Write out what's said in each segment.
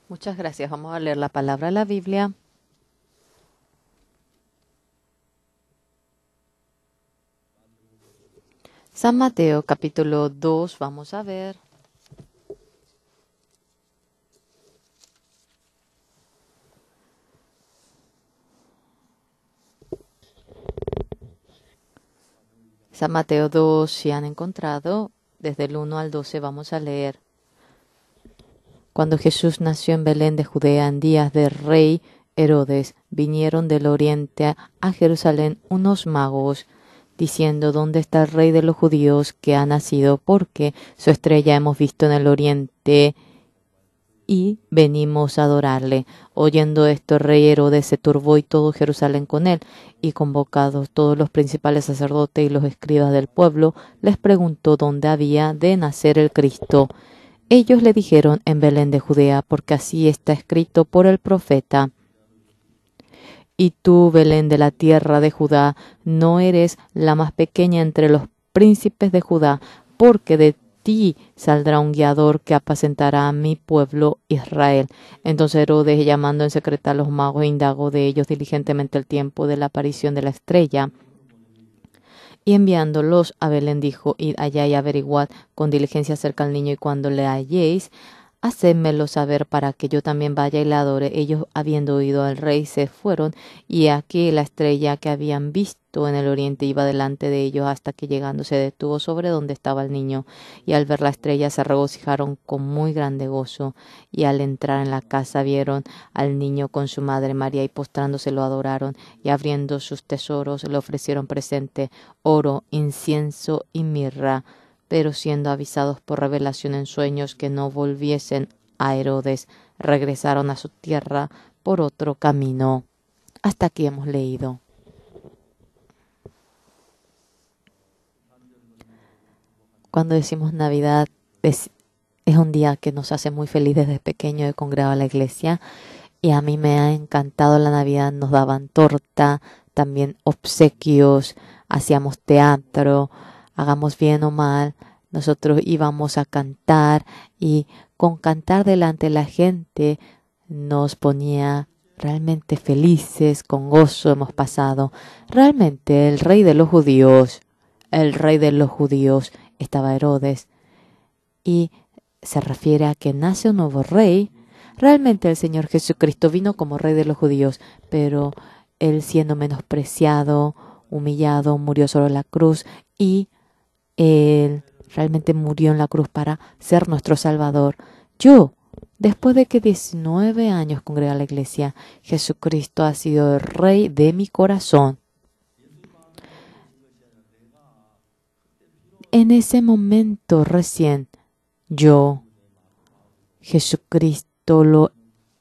Muchas gracias. Vamos a leer la palabra de la Biblia. San Mateo, capítulo 2, vamos a ver. San Mateo 2, si han encontrado, desde el 1 al 12 vamos a leer. Cuando Jesús nació en Belén de Judea en días del rey Herodes, vinieron del oriente a Jerusalén unos magos, diciendo: ¿Dónde está el rey de los judíos que ha nacido? Porque su estrella hemos visto en el oriente y venimos a adorarle. Oyendo esto, el rey Herodes se turbó y todo Jerusalén con él, y convocados todos los principales sacerdotes y los escribas del pueblo, les preguntó dónde había de nacer el Cristo. Ellos le dijeron: en Belén de Judea, porque así está escrito por el profeta. Y tú, Belén de la tierra de Judá, no eres la más pequeña entre los príncipes de Judá, porque de ti saldrá un guiador que apacentará a mi pueblo Israel. Entonces Herodes, llamando en secreto a los magos, indagó de ellos diligentemente el tiempo de la aparición de la estrella. Y enviándolos a Belén dijo: id allá y averiguad con diligencia acerca del niño, y cuando le halléis, hacedmelo saber para que yo también vaya y la adore. Ellos, habiendo oído al rey, se fueron, y aquí la estrella que habían visto en el oriente iba delante de ellos, hasta que llegando se detuvo sobre donde estaba el niño. Y al ver la estrella se regocijaron con muy grande gozo. Y al entrar en la casa vieron al niño con su madre María, y postrándose lo adoraron, y abriendo sus tesoros le ofrecieron presente: oro, incienso y mirra. Pero siendo avisados por revelación en sueños que no volviesen a Herodes, regresaron a su tierra por otro camino. Hasta aquí hemos leído. Cuando decimos Navidad, es un día que nos hace muy feliz desde pequeño de congregado a la iglesia, y a mí me ha encantado la Navidad. Nos daban torta, también obsequios, hacíamos teatro. Hagamos bien o mal, nosotros íbamos a cantar, y con cantar delante de la gente nos ponía realmente felices, con gozo hemos pasado. Realmente el rey de los judíos estaba Herodes, y se refiere a que nace un nuevo rey. Realmente el Señor Jesucristo vino como rey de los judíos, pero él, siendo menospreciado, humillado, murió sobre la cruz, y Él realmente murió en la cruz para ser nuestro Salvador. Yo, después de que 19 años congrega la iglesia, Jesucristo ha sido el Rey de mi corazón. En ese momento recién, yo, Jesucristo, lo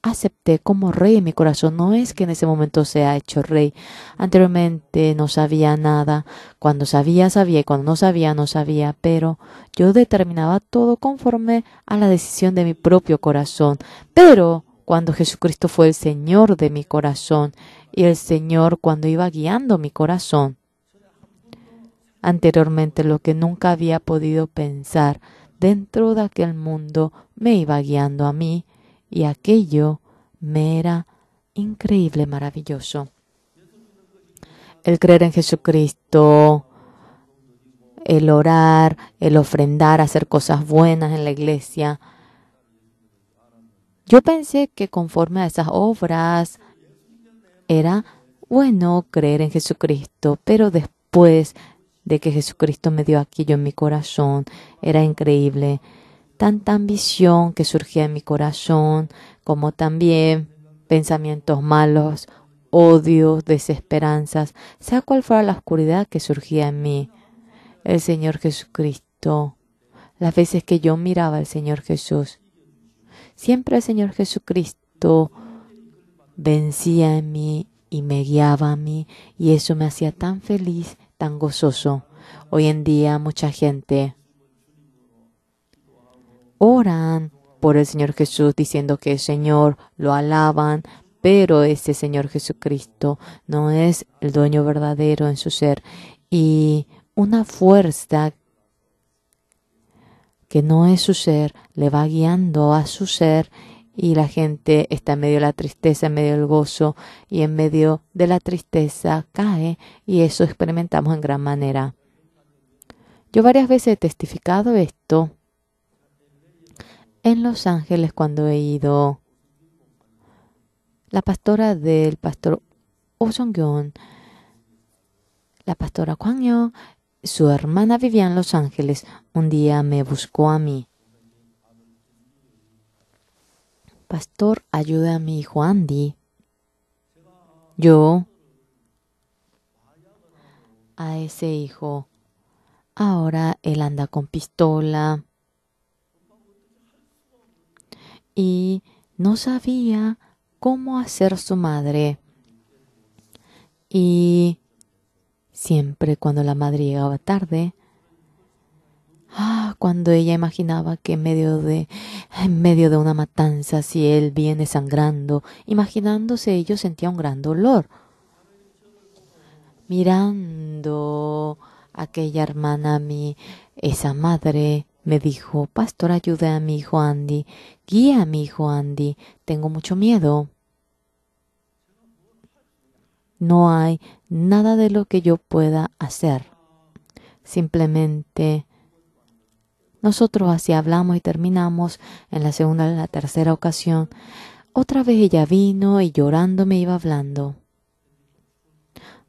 acepté como rey en mi corazón. No es que en ese momento se ha hecho rey. Anteriormente no sabía nada. Cuando sabía, sabía, y cuando no sabía, no sabía. Pero yo determinaba todo conforme a la decisión de mi propio corazón. Pero cuando Jesucristo fue el Señor de mi corazón, y el Señor cuando iba guiando mi corazón, anteriormente lo que nunca había podido pensar dentro de aquel mundo me iba guiando a mí, y aquello me era increíble, maravilloso. El creer en Jesucristo el orar, el ofrendar, hacer cosas buenas en la iglesia. Yo pensé que conforme a esas obras era bueno creer en Jesucristo, pero después de que Jesucristo me dio aquello en mi corazón, era increíble. Tanta ambición que surgía en mi corazón, como también pensamientos malos, odios, desesperanzas, sea cual fuera la oscuridad que surgía en mí. El Señor Jesucristo, las veces que yo miraba al Señor Jesús, siempre el Señor Jesucristo vencía en mí y me guiaba a mí, y eso me hacía tan feliz, tan gozoso. Hoy en día mucha gente oran por el Señor Jesús diciendo que el Señor lo alaban, pero ese Señor Jesucristo no es el dueño verdadero en su ser, y una fuerza que no es su ser le va guiando a su ser, y la gente está en medio de la tristeza, en medio del gozo, y en medio de la tristeza cae, y eso experimentamos en gran manera. Yo varias veces he testificado esto en Los Ángeles cuando he ido. La pastora del pastor Oh Song-gyun, la pastora Kwang Yo, su hermana vivía en Los Ángeles. Un día me buscó a mí. Pastor, ayuda a mi hijo Andy. Yo, a ese hijo, ahora él anda con pistola y no sabía cómo hacer su madre. Y siempre cuando la madre llegaba tarde, cuando ella imaginaba que en medio de una matanza, si él viene sangrando, imaginándose ello, sentía un gran dolor. Mirando a aquella hermana, esa madre me dijo: pastor, ayude a mi hijo Andy, guía a mi hijo Andy, tengo mucho miedo. No hay nada de lo que yo pueda hacer. Simplemente nosotros así hablamos y terminamos. En la segunda y la tercera ocasión, otra vez ella vino y llorando me iba hablando.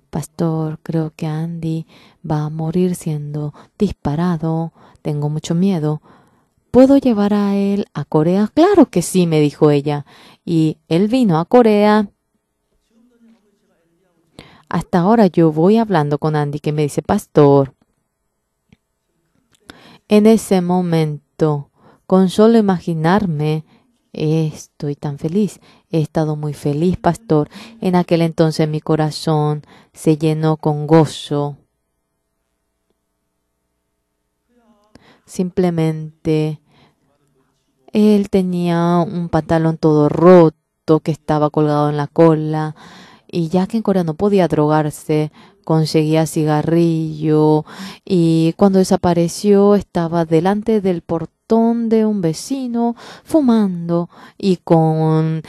Pastor, creo que Andy va a morir siendo disparado. Tengo mucho miedo. ¿Puedo llevar a él a Corea? Claro que sí, me dijo ella. Y él vino a Corea. Hasta ahora yo voy hablando con Andy, que me dice: pastor, en ese momento, con solo imaginarme, estoy tan feliz. He estado muy feliz, pastor. En aquel entonces mi corazón se llenó con gozo. Simplemente, él tenía un pantalón todo roto que estaba colgado en la cola. Y ya que en Corea no podía drogarse, conseguía cigarrillo, y cuando desapareció estaba delante del portón de un vecino fumando y con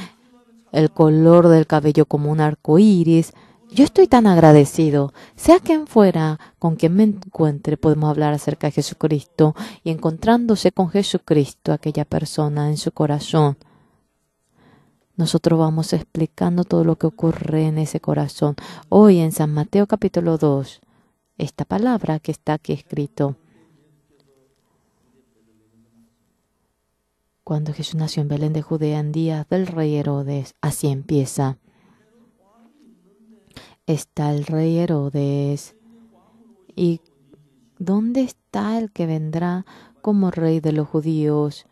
el color del cabello como un arco iris. Yo estoy tan agradecido. Sea quien fuera con quien me encuentre, podemos hablar acerca de Jesucristo, y encontrándose con Jesucristo, aquella persona en su corazón, nosotros vamos explicando todo lo que ocurre en ese corazón. Hoy en San Mateo capítulo 2, esta palabra que está aquí escrito. Cuando Jesús nació en Belén de Judea en días del rey Herodes, así empieza. Está el rey Herodes. ¿Y dónde está el que vendrá como rey de los judíos?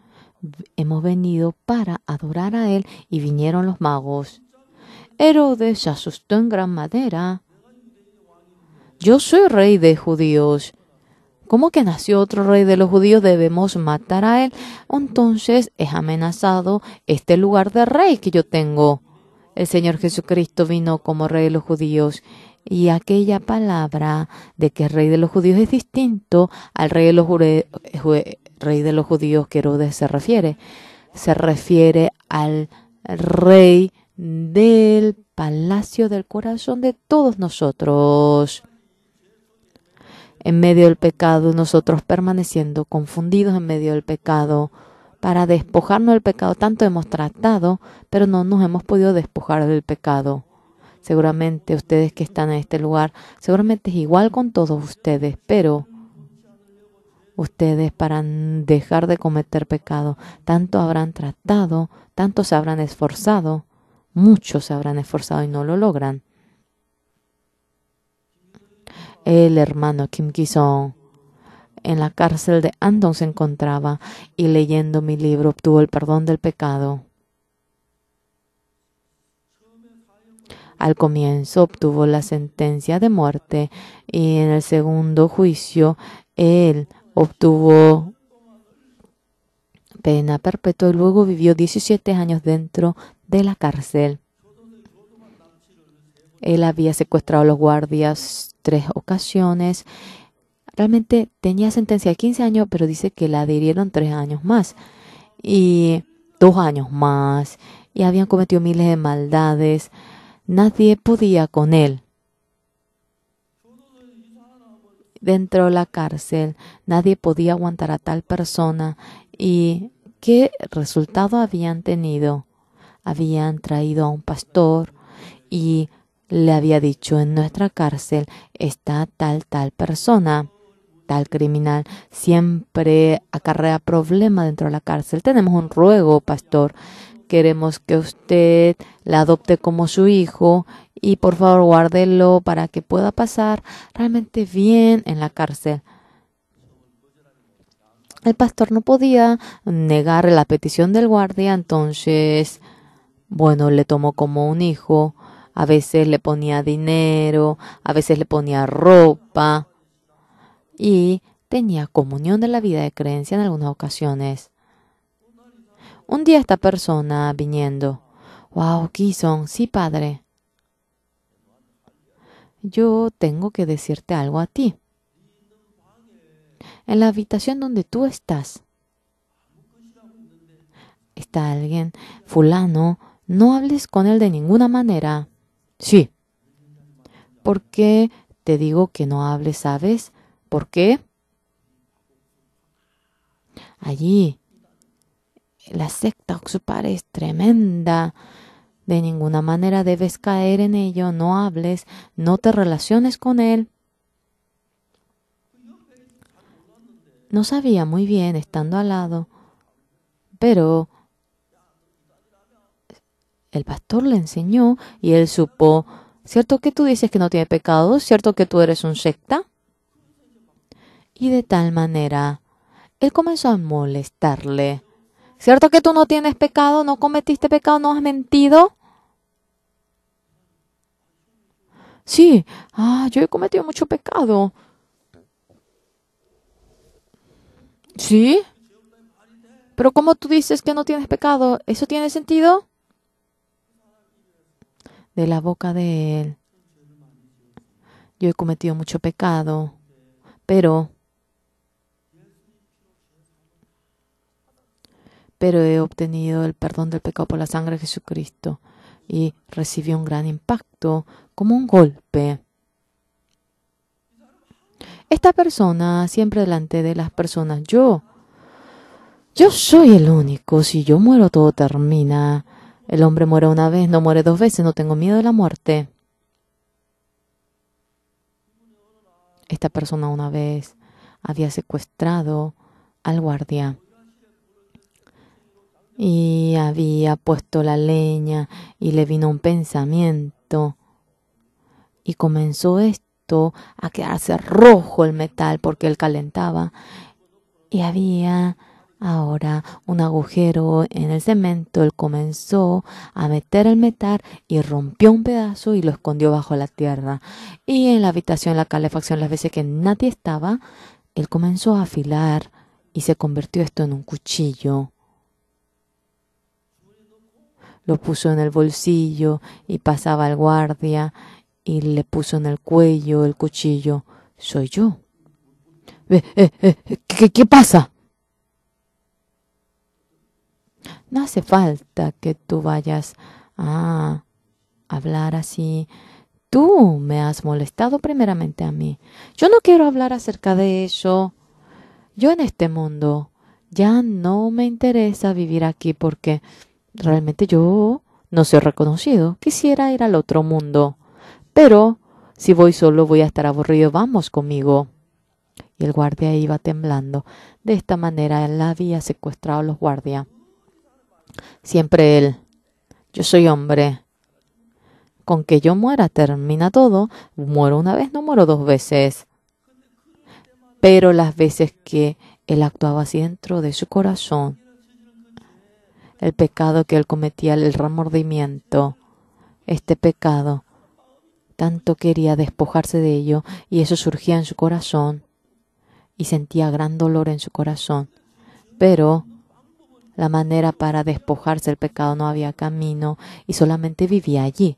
Hemos venido para adorar a él, y vinieron los magos. Herodes se asustó en gran manera. Yo soy rey de judíos. ¿Cómo que nació otro rey de los judíos? Debemos matar a él. Entonces es amenazado este lugar de rey que yo tengo. El Señor Jesucristo vino como rey de los judíos. Y aquella palabra de que el rey de los judíos es distinto al rey de los judíos que Herodes se refiere. Se refiere al rey del palacio del corazón de todos nosotros. en medio del pecado, nosotros permaneciendo confundidos en medio del pecado. Para despojarnos del pecado, tanto hemos tratado, pero no nos hemos podido despojar del pecado. Seguramente ustedes que están en este lugar, seguramente es igual con todos ustedes, pero ustedes para dejar de cometer pecado, tanto habrán tratado, tanto se habrán esforzado, muchos se habrán esforzado y no lo logran. El hermano Kim Ki-song en la cárcel de Andong se encontraba y leyendo mi libro obtuvo el perdón del pecado. Al comienzo obtuvo la sentencia de muerte y en el segundo juicio él obtuvo pena perpetua y luego vivió 17 años dentro de la cárcel. Él había secuestrado a los guardias 3 ocasiones. Realmente tenía sentencia de 15 años, pero dice que la adhirieron 3 años más y 2 años más. Y habían cometido miles de maldades. Nadie podía con él. Dentro de la cárcel, nadie podía aguantar a tal persona. ¿Y qué resultado habían tenido? Habían traído a un pastor y le había dicho: en nuestra cárcel está tal persona, tal criminal, siempre acarrea problemas dentro de la cárcel. Tenemos un ruego, pastor. Queremos que usted la adopte como su hijo y por favor guárdelo para que pueda pasar realmente bien en la cárcel. El pastor no podía negar la petición del guardia, entonces, bueno, le tomó como un hijo. A veces le ponía dinero, a veces le ponía ropa y tenía comunión de la vida de creencia en algunas ocasiones. Un día esta persona viniendo: wow, Ki-song, sí, padre, yo tengo que decirte algo a ti. En la habitación donde tú estás, está alguien, fulano, no hables con él de ninguna manera. Sí. ¿Por qué te digo que no hables, sabes? ¿Por qué? Allí, la secta Oxupare es tremenda. De ninguna manera debes caer en ello, no hables, no te relaciones con él. No sabía muy bien estando al lado, pero el pastor le enseñó y él supo: ¿cierto que tú dices que no tiene pecado? ¿Cierto que tú eres un secta? Y de tal manera, él comenzó a molestarle. ¿Cierto que tú no tienes pecado? ¿No cometiste pecado? ¿No has mentido? Sí, yo he cometido mucho pecado. ¿Sí? Pero ¿cómo tú dices que no tienes pecado? ¿Eso tiene sentido? De la boca de él: yo he cometido mucho pecado, pero he obtenido el perdón del pecado por la sangre de Jesucristo. Y recibió un gran impacto, como un golpe. Esta persona, siempre delante de las personas: yo soy el único. Si yo muero, todo termina. El hombre muere una vez, no muere 2 veces. No tengo miedo de la muerte. Esta persona una vez había secuestrado al guardia y había puesto la leña y le vino un pensamiento y comenzó esto a quedarse rojo el metal porque él calentaba y había ahora un agujero en el cemento. Él comenzó a meter el metal y rompió un pedazo y lo escondió bajo la tierra. Y en la habitación, la calefacción, las veces que nadie estaba, él comenzó a afilar y se convirtió esto en un cuchillo. Lo puso en el bolsillo y pasaba al guardia y le puso en el cuello el cuchillo. Soy yo. ¿Qué pasa? No hace falta que tú vayas a hablar así. Tú me has molestado primeramente a mí. Yo no quiero hablar acerca de eso. Yo en este mundo ya no me interesa vivir aquí porque realmente yo no soy reconocido. Quisiera ir al otro mundo. Pero si voy solo voy a estar aburrido. Vamos conmigo. Y el guardia iba temblando. De esta manera él había secuestrado a los guardias. Siempre él. Yo soy hombre. Con que yo muera termina todo. Muero una vez, no muero dos veces. Pero las veces que él actuaba así dentro de su corazón, el pecado que él cometía, el remordimiento, este pecado, tanto quería despojarse de ello y eso surgía en su corazón y sentía gran dolor en su corazón. Pero la manera para despojarse del pecado no había camino y solamente vivía allí.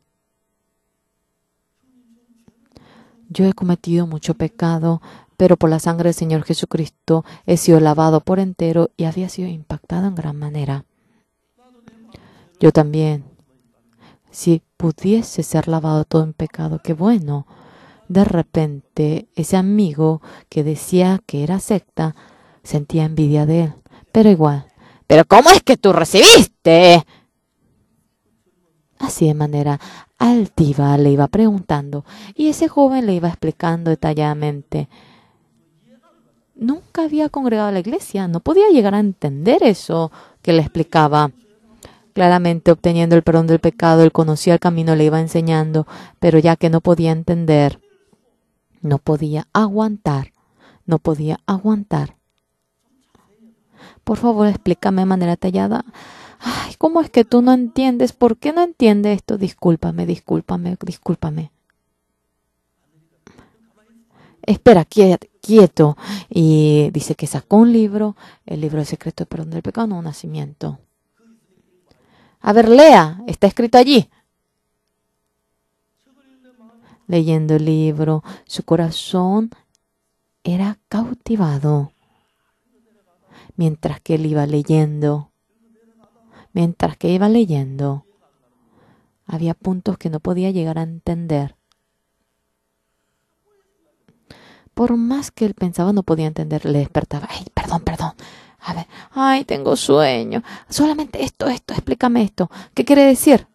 Yo he cometido mucho pecado, pero por la sangre del Señor Jesucristo he sido lavado por entero y había sido impactado en gran manera. Yo también, si pudiese ser lavado todo en pecado, qué bueno. De repente, ese amigo que decía que era secta, sentía envidia de él, pero igual. ¿Pero cómo es que tú recibiste? Así de manera altiva le iba preguntando y ese joven le iba explicando detalladamente. Nunca había congregado a la iglesia, no podía llegar a entender eso que le explicaba. Claramente obteniendo el perdón del pecado, él conocía el camino, le iba enseñando, pero ya que no podía entender, no podía aguantar. Por favor, explícame de manera tallada. Ay, ¿cómo es que tú no entiendes? ¿Por qué no entiendes esto? Discúlpame. Espera, quieto. Y dice que sacó un libro, el libro del secreto del perdón del pecado, nuevo nacimiento. A ver, lea, está escrito allí. Leyendo el libro, su corazón era cautivado. Mientras que él iba leyendo, había puntos que no podía llegar a entender. Por más que él pensaba, no podía entender, le despertaba. Ay, perdón. A ver, ay, tengo sueño. Solamente esto, explícame esto. ¿Qué quiere decir?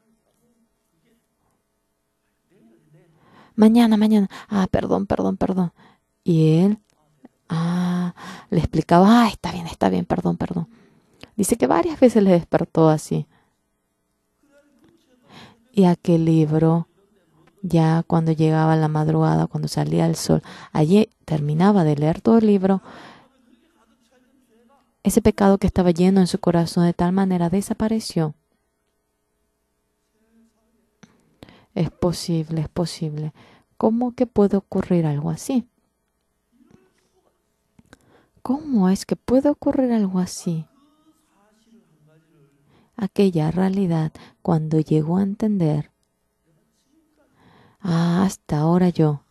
Mañana. Ah, perdón. Y él, le explicaba, está bien, perdón. Dice que varias veces le despertó así. Y aquel libro, ya cuando llegaba la madrugada, cuando salía el sol, allí terminaba de leer todo el libro. Ese pecado que estaba lleno en su corazón de tal manera desapareció. Es posible. ¿Cómo que puede ocurrir algo así? ¿Cómo es que puede ocurrir algo así? Aquella realidad, cuando llegó a entender, hasta ahora yo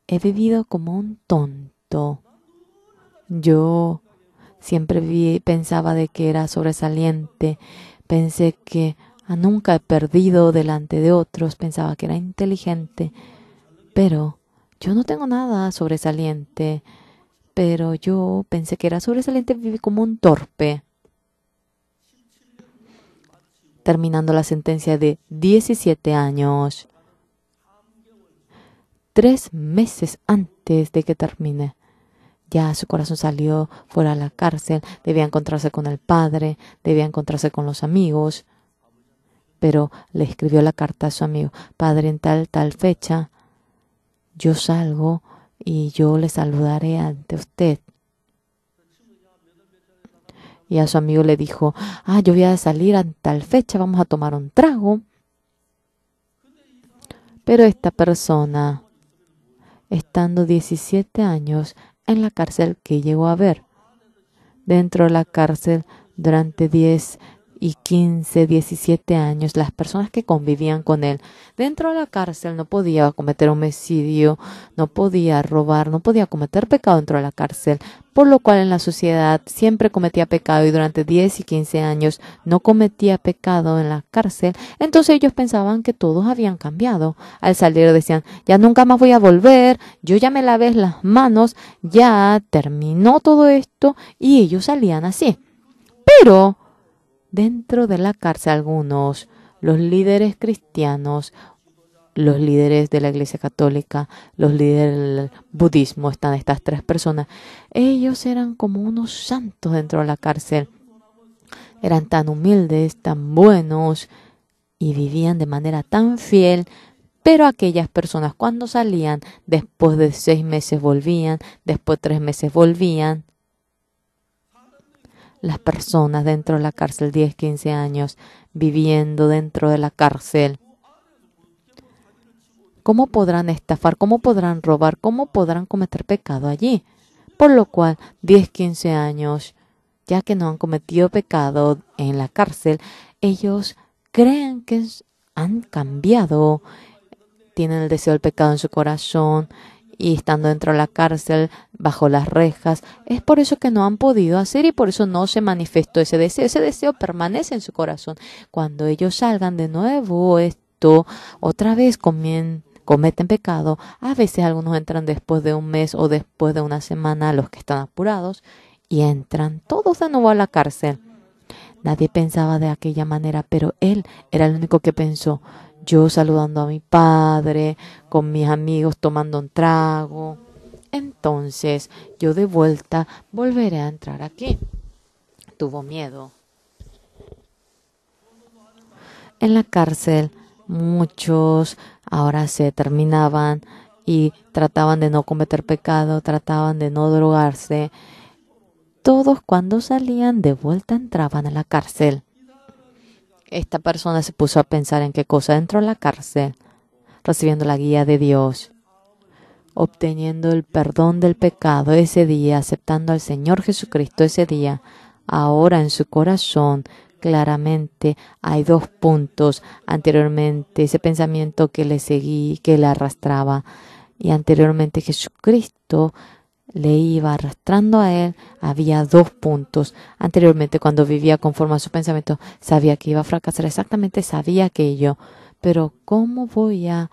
he vivido como un tonto. Yo siempre pensaba de que era sobresaliente, pensé que nunca he perdido delante de otros, pensaba que era inteligente, pero yo no tengo nada sobresaliente, pero yo pensé que era sobresaliente, viví como un torpe. Terminando la sentencia de 17 años, 3 meses antes de que termine, ya su corazón salió fuera de la cárcel, debía encontrarse con el padre, debía encontrarse con los amigos, pero le escribió la carta a su amigo: padre, en tal fecha, yo salgo y yo le saludaré ante usted. Y a su amigo le dijo: yo voy a salir a tal fecha, vamos a tomar un trago. Pero esta persona, estando 17 años en la cárcel que llegó a ver, dentro de la cárcel durante 10 y 15, 17 años, las personas que convivían con él. Dentro de la cárcel no podía cometer homicidio, no podía robar, no podía cometer pecado dentro de la cárcel, por lo cual en la sociedad siempre cometía pecado y durante 10 y 15 años no cometía pecado en la cárcel. Entonces ellos pensaban que todos habían cambiado. Al salir decían, ya nunca más voy a volver, yo ya me lavé las manos, ya terminó todo esto, y ellos salían así. Pero dentro de la cárcel algunos, los líderes cristianos, los líderes de la Iglesia Católica, los líderes del budismo, están estas tres personas. Ellos eran como unos santos dentro de la cárcel. Eran tan humildes, tan buenos y vivían de manera tan fiel. Pero aquellas personas cuando salían, después de 6 meses volvían, después de 3 meses volvían. Las personas dentro de la cárcel, 10, 15 años, viviendo dentro de la cárcel, ¿cómo podrán estafar? ¿Cómo podrán robar? ¿Cómo podrán cometer pecado allí? Por lo cual, 10, 15 años, ya que no han cometido pecado en la cárcel, ellos creen que han cambiado, tienen el deseo del pecado en su corazón y estando dentro de la cárcel, bajo las rejas, es por eso que no han podido hacer y por eso no se manifestó ese deseo. Ese deseo permanece en su corazón. Cuando ellos salgan de nuevo, otra vez cometen pecado. A veces algunos entran después de un mes o después de una semana, los que están apurados, y entran todos de nuevo a la cárcel. Nadie pensaba de aquella manera, pero él era el único que pensó. Yo saludando a mi padre, con mis amigos tomando un trago. Entonces, yo de vuelta volveré a entrar aquí. Tuvo miedo. En la cárcel, muchos ahora se terminaban y trataban de no cometer pecado, trataban de no drogarse. Todos cuando salían de vuelta entraban a la cárcel. Esta persona se puso a pensar en qué cosa dentro de la cárcel, recibiendo la guía de Dios, obteniendo el perdón del pecado ese día, aceptando al Señor Jesucristo ese día. Ahora en su corazón claramente hay 2 puntos. Anteriormente ese pensamiento que le seguí, que le arrastraba, y anteriormente Jesucristo le iba arrastrando a él, había 2 puntos. Anteriormente, cuando vivía conforme a su pensamiento, sabía que iba a fracasar, exactamente sabía aquello. Pero ¿cómo voy a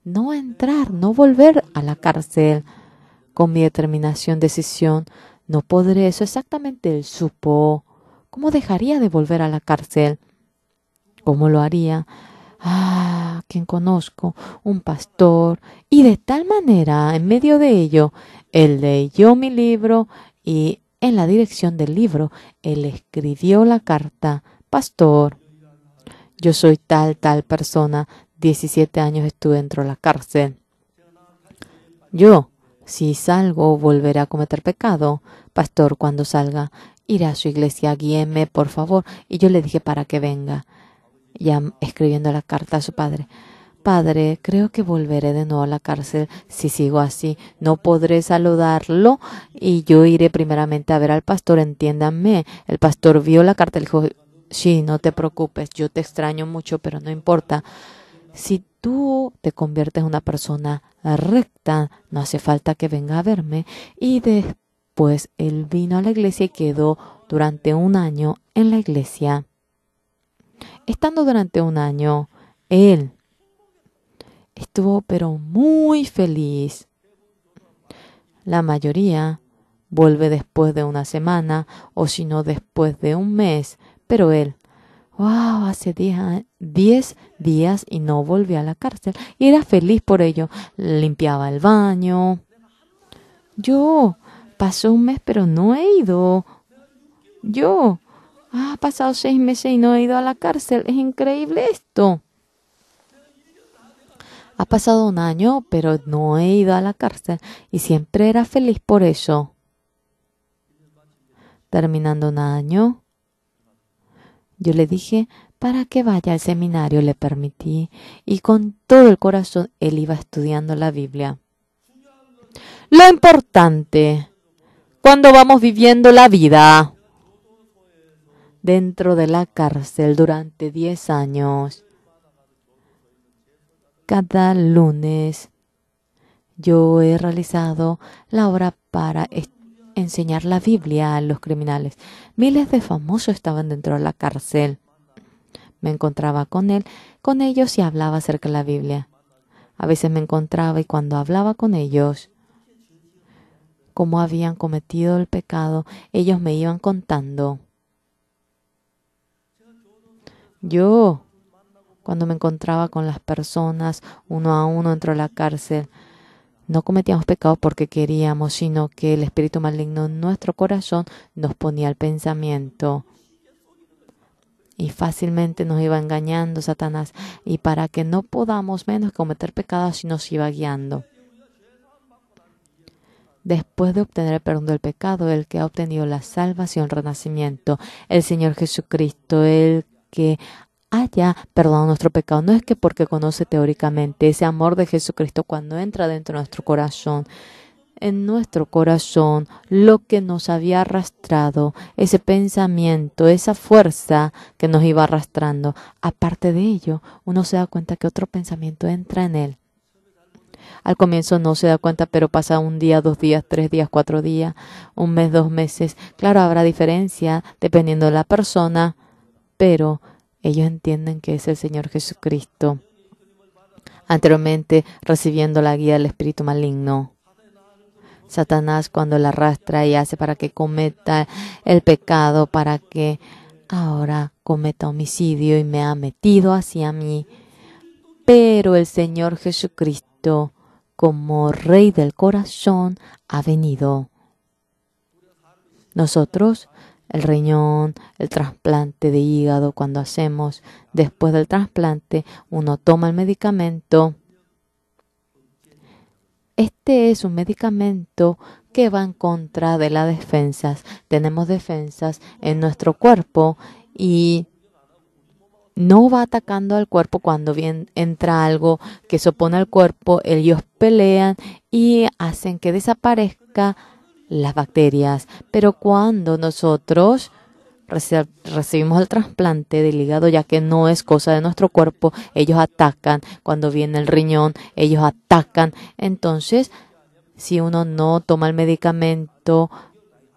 no entrar, no volver a la cárcel? Con mi determinación, decisión, no podré. Eso exactamente él supo. ¿Cómo dejaría de volver a la cárcel? ¿Cómo lo haría? Quien conozco, un pastor, y de tal manera, en medio de ello, él leyó mi libro y en la dirección del libro, él escribió la carta. Pastor, yo soy tal persona, 17 años estuve dentro de la cárcel. Yo, si salgo, volveré a cometer pecado. Pastor, cuando salga, iré a su iglesia, guíeme, por favor. Y yo le dije para que venga. Ya escribiendo la carta a su padre. Padre, creo que volveré de nuevo a la cárcel si sigo así. No podré saludarlo y yo iré primeramente a ver al pastor. Entiéndanme. El pastor vio la carta y le dijo, sí, no te preocupes, yo te extraño mucho, pero no importa. Si tú te conviertes en una persona recta, no hace falta que venga a verme. Y después él vino a la iglesia y quedó durante 1 año en la iglesia. Estando durante 1 año, él estuvo pero muy feliz. La mayoría vuelve después de 1 semana o si no después de 1 mes. Pero él, hace 10 días y no volvió a la cárcel. Y era feliz por ello. Limpiaba el baño. Yo, pasó 1 mes pero no he ido. Ha pasado 6 meses y no he ido a la cárcel. Es increíble esto. Ha pasado 1 año, pero no he ido a la cárcel. Y siempre era feliz por eso. Terminando 1 año, yo le dije, para que vaya al seminario, le permití. Y con todo el corazón, él iba estudiando la Biblia. Lo importante, cuando vamos viviendo la vida, dentro de la cárcel durante 10 años. Cada lunes yo he realizado la obra para enseñar la Biblia a los criminales. Miles de famosos estaban dentro de la cárcel. Me encontraba con ellos y hablaba acerca de la Biblia. A veces me encontraba y cuando hablaba con ellos, cómo habían cometido el pecado, ellos me iban contando. Yo, cuando me encontraba con las personas uno a uno dentro de la cárcel, no cometíamos pecados porque queríamos, sino que el espíritu maligno en nuestro corazón nos ponía el pensamiento. Y fácilmente nos iba engañando Satanás. Y para que no podamos menos cometer pecados, así nos iba guiando. Después de obtener el perdón del pecado, el que ha obtenido la salvación, renacimiento, el Señor Jesucristo, el que haya perdonado nuestro pecado. No es que porque conoce teóricamente ese amor de Jesucristo cuando entra dentro de nuestro corazón. En nuestro corazón, lo que nos había arrastrado, ese pensamiento, esa fuerza que nos iba arrastrando. Aparte de ello, uno se da cuenta que otro pensamiento entra en él. Al comienzo no se da cuenta, pero pasa 1 día, 2 días, 3 días, 4 días, 1 mes, 2 meses. Claro, habrá diferencia dependiendo de la persona, pero ellos entienden que es el Señor Jesucristo. Anteriormente, recibiendo la guía del espíritu maligno. Satanás cuando la arrastra y hace para que cometa el pecado, para que ahora cometa homicidio y me ha metido hacia mí. Pero el Señor Jesucristo, como Rey del corazón, ha venido. Nosotros, el riñón, el trasplante de hígado, cuando hacemos, después del trasplante, uno toma el medicamento. Este es un medicamento que va en contra de las defensas. Tenemos defensas en nuestro cuerpo y no va atacando al cuerpo cuando bien entra algo que se opone al cuerpo. Ellos pelean y hacen que desaparezca las bacterias. Pero cuando nosotros recibimos el trasplante del hígado, ya que no es cosa de nuestro cuerpo, ellos atacan. Cuando viene el riñón, ellos atacan. Entonces, si uno no toma el medicamento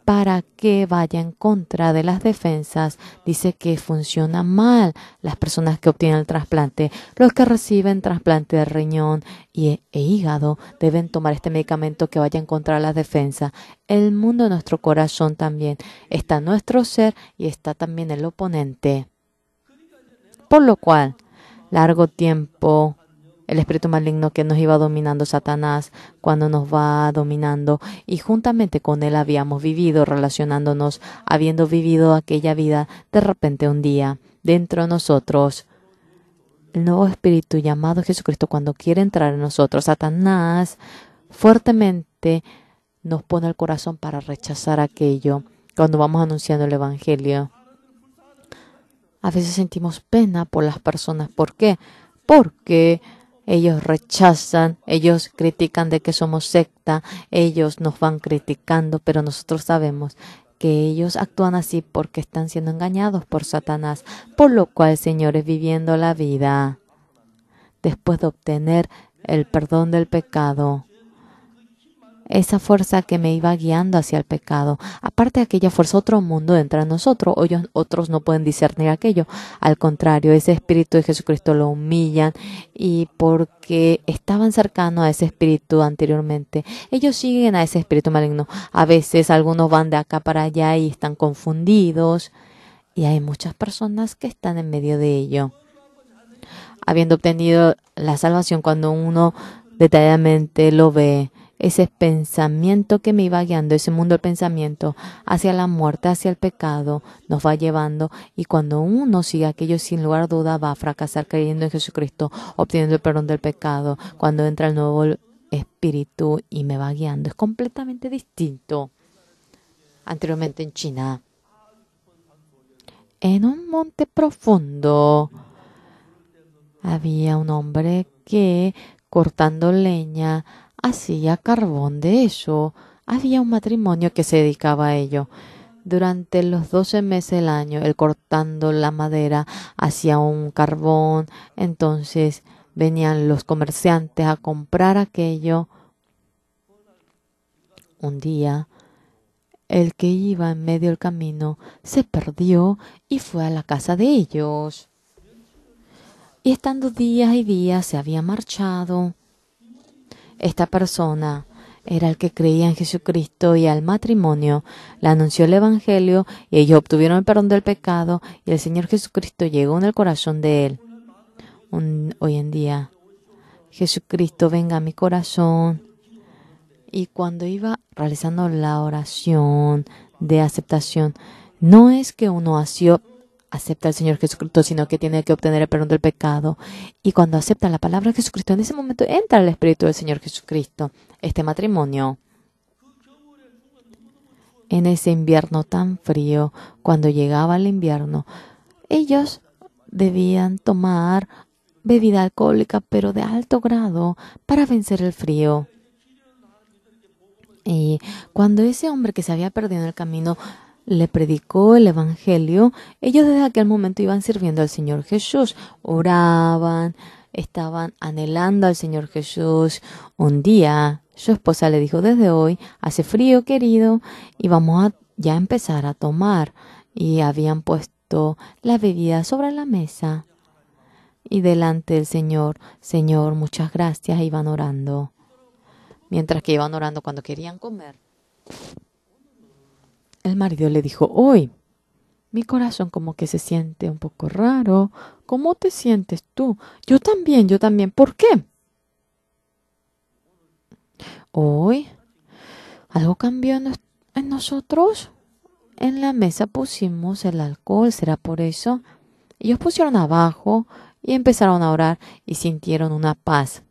para que vaya en contra de las defensas, dice que funciona mal las personas que obtienen el trasplante. Los que reciben trasplante de riñón e hígado deben tomar este medicamento que vaya en contra de las defensas. El mundo de nuestro corazón también está nuestro ser y está también el oponente. Por lo cual, largo tiempo, el espíritu maligno que nos iba dominando Satanás, cuando nos va dominando, y juntamente con él habíamos vivido, relacionándonos, habiendo vivido aquella vida, de repente un día, dentro de nosotros, el nuevo espíritu llamado Jesucristo, cuando quiere entrar en nosotros, Satanás fuertemente nos pone el corazón para rechazar aquello. Cuando vamos anunciando el evangelio, a veces sentimos pena por las personas. ¿Por qué? Porque ellos rechazan, ellos critican de que somos secta, ellos nos van criticando, pero nosotros sabemos que ellos actúan así porque están siendo engañados por Satanás. Por lo cual, señores, viviendo la vida, después de obtener el perdón del pecado, esa fuerza que me iba guiando hacia el pecado, aparte de aquella fuerza, otro mundo entra en nosotros. Otros no pueden discernir aquello. Al contrario, ese espíritu de Jesucristo lo humillan, y porque estaban cercanos a ese espíritu anteriormente, ellos siguen a ese espíritu maligno. A veces algunos van de acá para allá y están confundidos, y hay muchas personas que están en medio de ello. Habiendo obtenido la salvación, cuando uno detalladamente lo ve, ese pensamiento que me iba guiando, ese mundo del pensamiento hacia la muerte, hacia el pecado, nos va llevando, y cuando uno sigue aquello, sin lugar a duda va a fracasar creyendo en Jesucristo, obteniendo el perdón del pecado. Cuando entra el nuevo espíritu y me va guiando, es completamente distinto. Anteriormente en China, en un monte profundo, había un hombre que, cortando leña, hacía carbón de eso. Había un matrimonio que se dedicaba a ello. Durante los 12 meses del año, él cortando la madera, hacía un carbón. Entonces venían los comerciantes a comprar aquello. Un día, el que iba en medio del camino se perdió y fue a la casa de ellos. Y estando días y días se había marchado. Esta persona era el que creía en Jesucristo y al matrimonio le anunció el Evangelio y ellos obtuvieron el perdón del pecado y el Señor Jesucristo llegó en el corazón de él. Hoy en día, Jesucristo, venga a mi corazón. Y cuando iba realizando la oración de aceptación, no es que uno acepta al Señor Jesucristo, sino que tiene que obtener el perdón del pecado. Y cuando acepta la palabra de Jesucristo, en ese momento entra el Espíritu del Señor Jesucristo. Este matrimonio, en ese invierno tan frío, cuando llegaba el invierno, ellos debían tomar bebida alcohólica, pero de alto grado, para vencer el frío. Y cuando ese hombre que se había perdido en el camino le predicó el Evangelio, ellos desde aquel momento iban sirviendo al Señor Jesús, oraban, estaban anhelando al Señor Jesús. Un día su esposa le dijo: desde hoy hace frío, querido, y vamos a ya empezar a tomar. Y habían puesto la bebida sobre la mesa. Y delante del Señor, Señor, muchas gracias, iban orando. Mientras que iban orando cuando querían comer, el marido le dijo: hoy, mi corazón como que se siente un poco raro. ¿Cómo te sientes tú? Yo también. ¿Por qué? Hoy, algo cambió en nosotros. En la mesa pusimos el alcohol, ¿será por eso? Ellos pusieron abajo y empezaron a orar y sintieron una paz.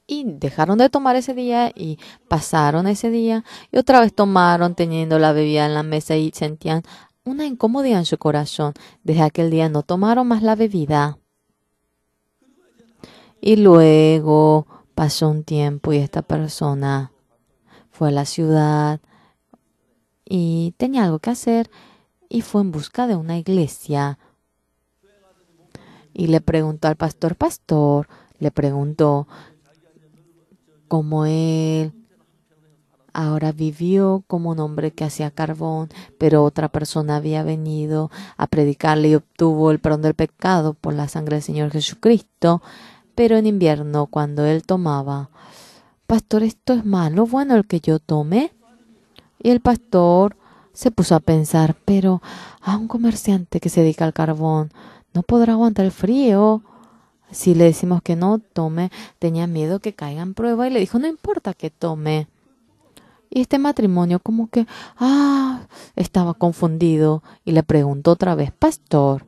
Y dejaron de tomar ese día y pasaron ese día y otra vez tomaron teniendo la bebida en la mesa y sentían una incomodidad en su corazón. Desde aquel día no tomaron más la bebida. Y luego pasó un tiempo y esta persona fue a la ciudad y tenía algo que hacer y fue en busca de una iglesia. Y le preguntó al pastor, le preguntó cómo él ahora vivió como un hombre que hacía carbón, pero otra persona había venido a predicarle y obtuvo el perdón del pecado por la sangre del Señor Jesucristo. Pero en invierno, cuando él tomaba: pastor, ¿esto es malo, bueno, el que yo tome? Y el pastor se puso a pensar: pero a un comerciante que se dedica al carbón no podrá aguantar el frío. Si le decimos que no tome, tenía miedo que caiga en prueba y le dijo: no importa que tome. Y este matrimonio como que estaba confundido y le preguntó otra vez: pastor,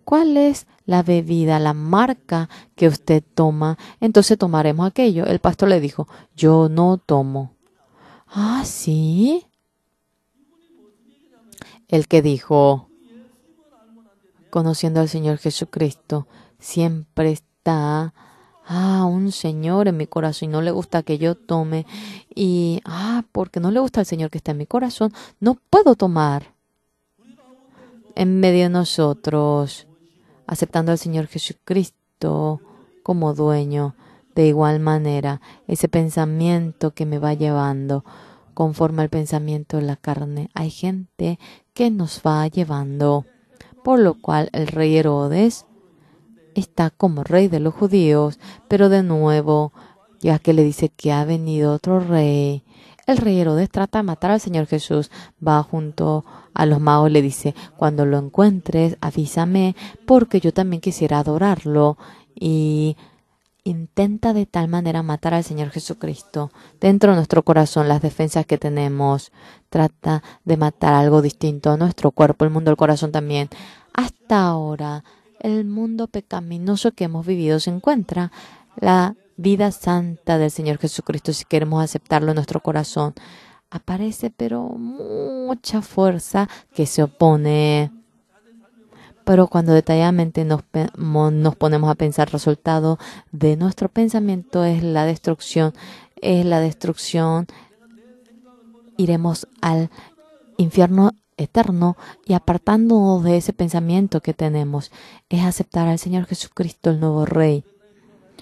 ¿cuál es la bebida, la marca que usted toma? Entonces tomaremos aquello. El pastor le dijo: yo no tomo. ¿Sí? El que dijo: conociendo al Señor Jesucristo, siempre está un Señor en mi corazón y no le gusta que yo tome. Y porque no le gusta al Señor que está en mi corazón, no puedo tomar. En medio de nosotros, aceptando al Señor Jesucristo como dueño, de igual manera, ese pensamiento que me va llevando conforme al pensamiento de la carne, hay gente que nos va llevando. Por lo cual el rey Herodes está como rey de los judíos, pero de nuevo, ya que le dice que ha venido otro rey, el rey Herodes trata de matar al Señor Jesús. Va junto a los magos y le dice: cuando lo encuentres, avísame, porque yo también quisiera adorarlo. Y intenta de tal manera matar al Señor Jesucristo. Dentro de nuestro corazón, las defensas que tenemos, trata de matar algo distinto a nuestro cuerpo, el mundo del corazón también. Hasta ahora, el mundo pecaminoso que hemos vivido se encuentra. La vida santa del Señor Jesucristo, si queremos aceptarlo en nuestro corazón, aparece, pero mucha fuerza que se opone. Pero cuando detalladamente nos ponemos a pensar, el resultado de nuestro pensamiento es la destrucción. iremos al infierno eterno y apartándonos de ese pensamiento que tenemos. Es aceptar al Señor Jesucristo, el nuevo Rey.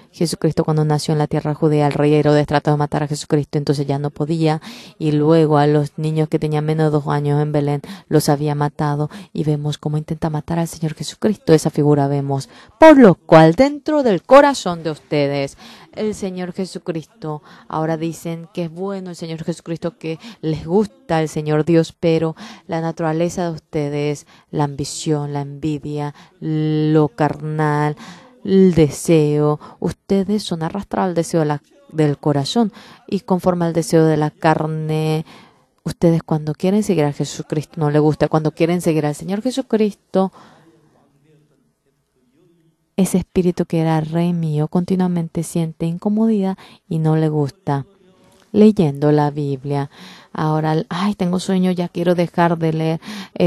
Jesucristo cuando nació en la tierra judía, el rey Herodes trató de matar a Jesucristo, entonces ya no podía, y luego a los niños que tenían menos de 2 años en Belén los había matado, y vemos cómo intenta matar al Señor Jesucristo, esa figura vemos. Por lo cual, dentro del corazón de ustedes, el Señor Jesucristo, ahora dicen que es bueno el Señor Jesucristo, que les gusta el Señor Dios, pero la naturaleza de ustedes, la ambición, la envidia, lo carnal, el deseo, ustedes son arrastrados al deseo del corazón y conforme al deseo de la carne, ustedes cuando quieren seguir a Jesucristo no les gusta, cuando quieren seguir al Señor Jesucristo, ese espíritu que era rey mío continuamente siente incomodidad y no le gusta. Leyendo la Biblia. Ahora, ay, tengo sueño, ya quiero dejar de leer.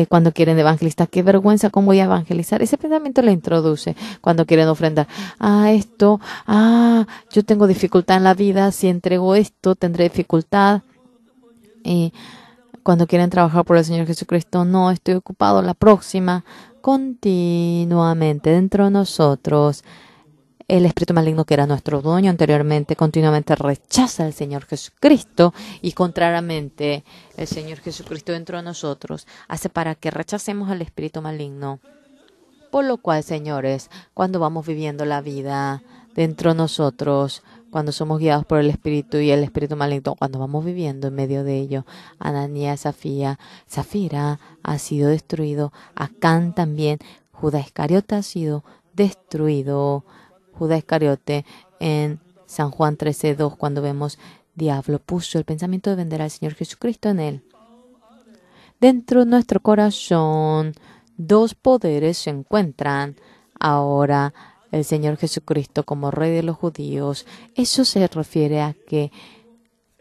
Cuando quieren evangelizar, qué vergüenza, ¿cómo voy a evangelizar? Ese pensamiento le introduce cuando quieren ofrendar. Yo tengo dificultad en la vida, si entrego esto, tendré dificultad. Y cuando quieren trabajar por el Señor Jesucristo, no, estoy ocupado, la próxima. Continuamente dentro de nosotros, el espíritu maligno que era nuestro dueño anteriormente continuamente rechaza al Señor Jesucristo y contrariamente el Señor Jesucristo dentro de nosotros hace para que rechacemos al espíritu maligno. Por lo cual, señores, cuando vamos viviendo la vida dentro de nosotros, cuando somos guiados por el espíritu y el espíritu maligno, cuando vamos viviendo en medio de ello, Ananías, Zafira ha sido destruido, Acán también, Judas Iscariote ha sido destruido. Judas Iscariote en San Juan 13:2, cuando vemos diablo puso el pensamiento de vender al Señor Jesucristo en él. Dentro de nuestro corazón, 2 poderes se encuentran. Ahora, el Señor Jesucristo como Rey de los judíos, eso se refiere a que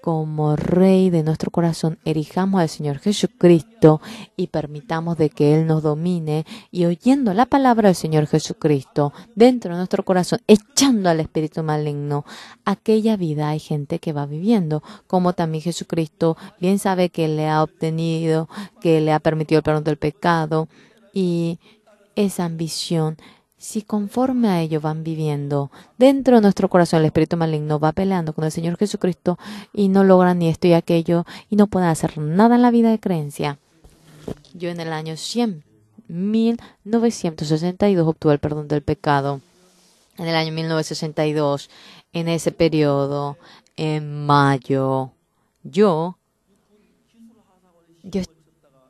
como Rey de nuestro corazón erijamos al Señor Jesucristo y permitamos de que Él nos domine y oyendo la palabra del Señor Jesucristo dentro de nuestro corazón, echando al espíritu maligno, aquella vida hay gente que va viviendo, como también Jesucristo bien sabe que le ha obtenido, que le ha permitido el perdón del pecado y esa ambición. Si conforme a ello van viviendo dentro de nuestro corazón, el espíritu maligno va peleando con el Señor Jesucristo y no logran ni esto y aquello y no pueden hacer nada en la vida de creencia. Yo en el año 1962 obtuve el perdón del pecado. En el año 1962, en ese periodo, en mayo, yo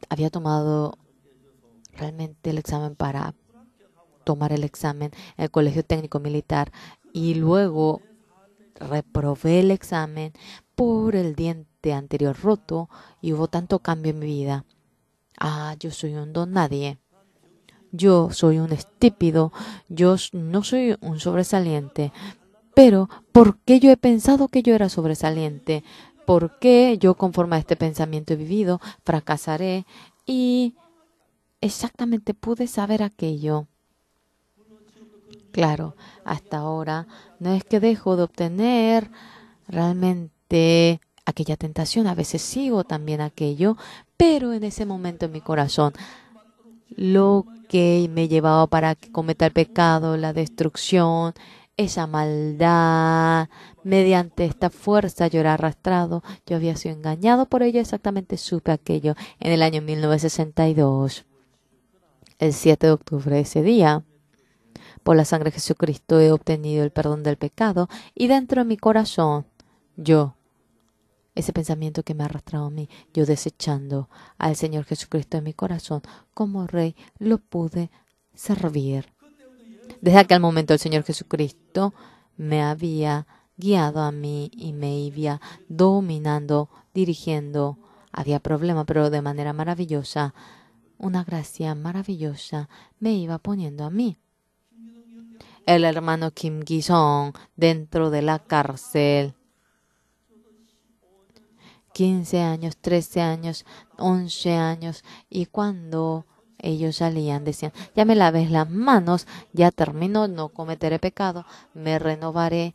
había tomado realmente el examen para tomar el examen en el Colegio Técnico Militar y luego reprobé el examen por el diente anterior roto y hubo tanto cambio en mi vida. Yo soy un don nadie. Yo soy un estúpido. Yo no soy un sobresaliente. Pero, ¿por qué yo he pensado que yo era sobresaliente? ¿Por qué yo conforme a este pensamiento he vivido? Fracasaré y exactamente pude saber aquello. Claro, hasta ahora no es que dejo de obtener realmente aquella tentación, a veces sigo también aquello, pero en ese momento en mi corazón, lo que me llevaba para que cometa el pecado, la destrucción, esa maldad, mediante esta fuerza yo era arrastrado, yo había sido engañado por ella, exactamente supe aquello en el año 1962, el 7 de octubre de ese día. Por la sangre de Jesucristo he obtenido el perdón del pecado y dentro de mi corazón, ese pensamiento que me ha arrastrado a mí, yo desechando al Señor Jesucristo en mi corazón como Rey, lo pude servir. Desde aquel momento el Señor Jesucristo me había guiado a mí y me iba dominando, dirigiendo. Había problema, pero de manera maravillosa, una gracia maravillosa me iba poniendo a mí. El hermano Kim Gi-sung dentro de la cárcel. 15 años, 13 años, 11 años. Y cuando ellos salían, decían, ya me laves las manos, ya termino, no cometeré pecado, me renovaré.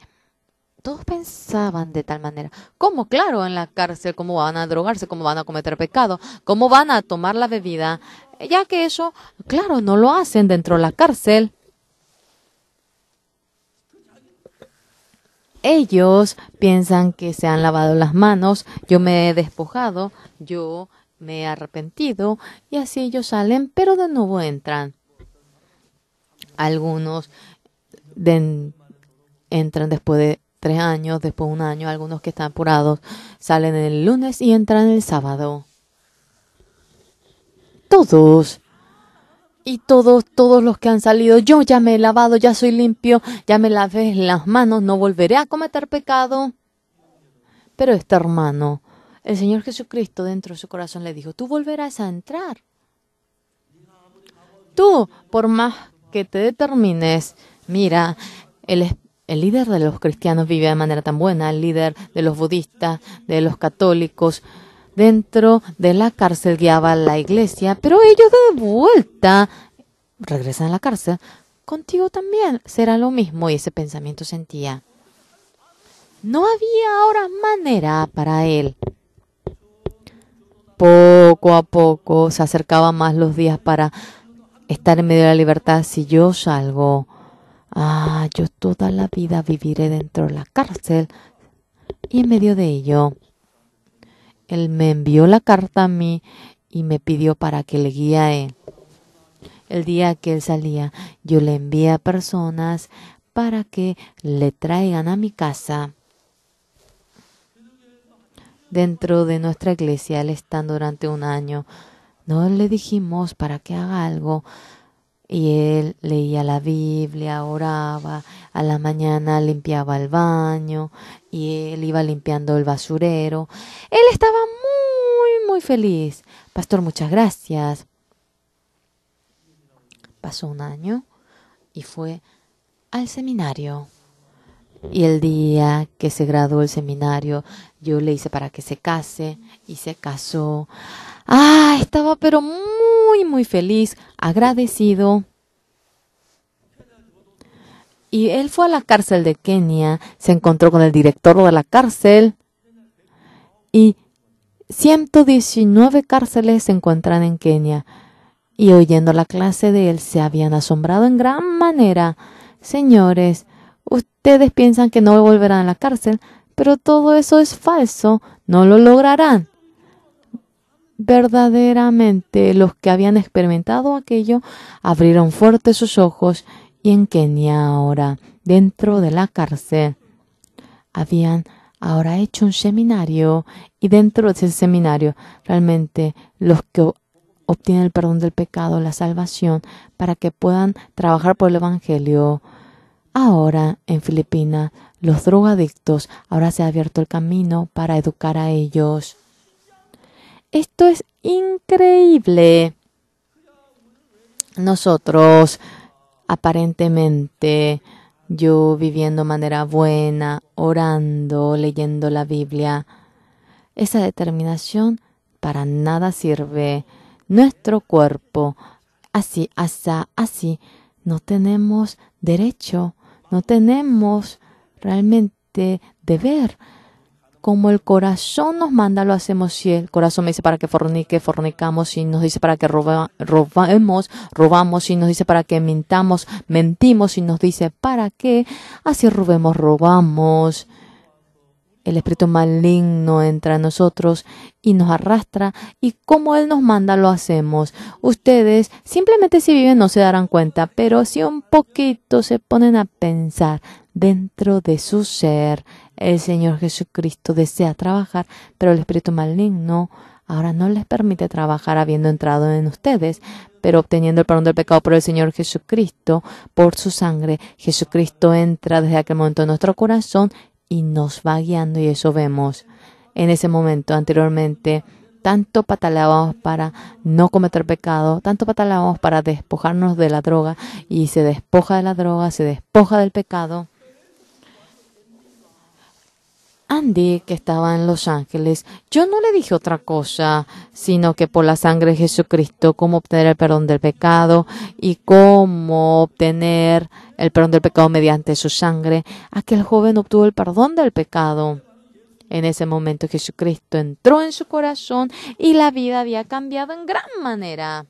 Todos pensaban de tal manera. ¿Cómo? Claro, en la cárcel, ¿cómo van a drogarse? ¿Cómo van a cometer pecado? ¿Cómo van a tomar la bebida? Ya que eso, claro, no lo hacen dentro de la cárcel. Ellos piensan que se han lavado las manos, yo me he despojado, yo me he arrepentido, y así ellos salen, pero de nuevo entran. Algunos entran después de 3 años, después de 1 año, algunos que están apurados salen el lunes y entran el sábado. Todos. Y todos los que han salido, yo ya me he lavado, ya soy limpio, ya me lavé las manos, no volveré a cometer pecado. Pero este hermano, el Señor Jesucristo dentro de su corazón le dijo, tú volverás a entrar. Tú, por más que te determines, mira, el líder de los cristianos vive de manera tan buena, el líder de los budistas, de los católicos, dentro de la cárcel guiaba a la iglesia, pero ellos de vuelta regresan a la cárcel. Contigo también será lo mismo, y ese pensamiento sentía. No había ahora manera para él. Poco a poco se acercaban más los días para estar en medio de la libertad. Si yo salgo, yo toda la vida viviré dentro de la cárcel. Y en medio de ello, él me envió la carta a mí y me pidió para que le guíe a él. El día que él salía, yo le envié a personas para que le traigan a mi casa. Dentro de nuestra iglesia, él estando durante 1 año, no le dijimos para que haga algo. Y él leía la Biblia, oraba, a la mañana limpiaba el baño y él iba limpiando el basurero. Él estaba muy feliz. Pastor, muchas gracias. Pasó 1 año y fue al seminario. Y el día que se graduó el seminario, yo le hice para que se case y se casó. Estaba pero muy feliz, agradecido. Y él fue a la cárcel de Kenia, se encontró con el director de la cárcel y 119 cárceles se encuentran en Kenia. Y oyendo la clase de él se habían asombrado en gran manera. Señores, ustedes piensan que no volverán a la cárcel, pero todo eso es falso, no lo lograrán. Verdaderamente los que habían experimentado aquello abrieron fuerte sus ojos, y en Kenia ahora, dentro de la cárcel, habían ahora hecho un seminario, y dentro de ese seminario realmente los que obtienen el perdón del pecado, la salvación, para que puedan trabajar por el evangelio. Ahora en Filipinas, los drogadictos, ahora se ha abierto el camino para educar a ellos. Esto es increíble. Nosotros, aparentemente, yo viviendo de manera buena, orando, leyendo la Biblia, esa determinación para nada sirve. Nuestro cuerpo, así, no tenemos derecho, no tenemos realmente deber. Como el corazón nos manda, lo hacemos. Si el corazón me dice para que fornicamos. Si nos dice para que robamos. Si nos dice para que mentimos. Si nos dice para que así robamos. El espíritu maligno entra en nosotros y nos arrastra, y como Él nos manda lo hacemos. Ustedes simplemente si viven no se darán cuenta, pero si un poquito se ponen a pensar dentro de su ser, el Señor Jesucristo desea trabajar, pero el espíritu maligno ahora no les permite trabajar habiendo entrado en ustedes, pero obteniendo el perdón del pecado por el Señor Jesucristo, por su sangre. Jesucristo entra desde aquel momento en nuestro corazón y nos va guiando, y eso vemos. En ese momento, anteriormente, tanto pataleábamos para no cometer pecado, tanto pataleábamos para despojarnos de la droga, y se despoja de la droga, se despoja del pecado. Andy, que estaba en Los Ángeles, yo no le dije otra cosa, sino que por la sangre de Jesucristo, cómo obtener el perdón del pecado y cómo obtener el perdón del pecado mediante su sangre. Aquel joven obtuvo el perdón del pecado. En ese momento Jesucristo entró en su corazón y la vida había cambiado en gran manera.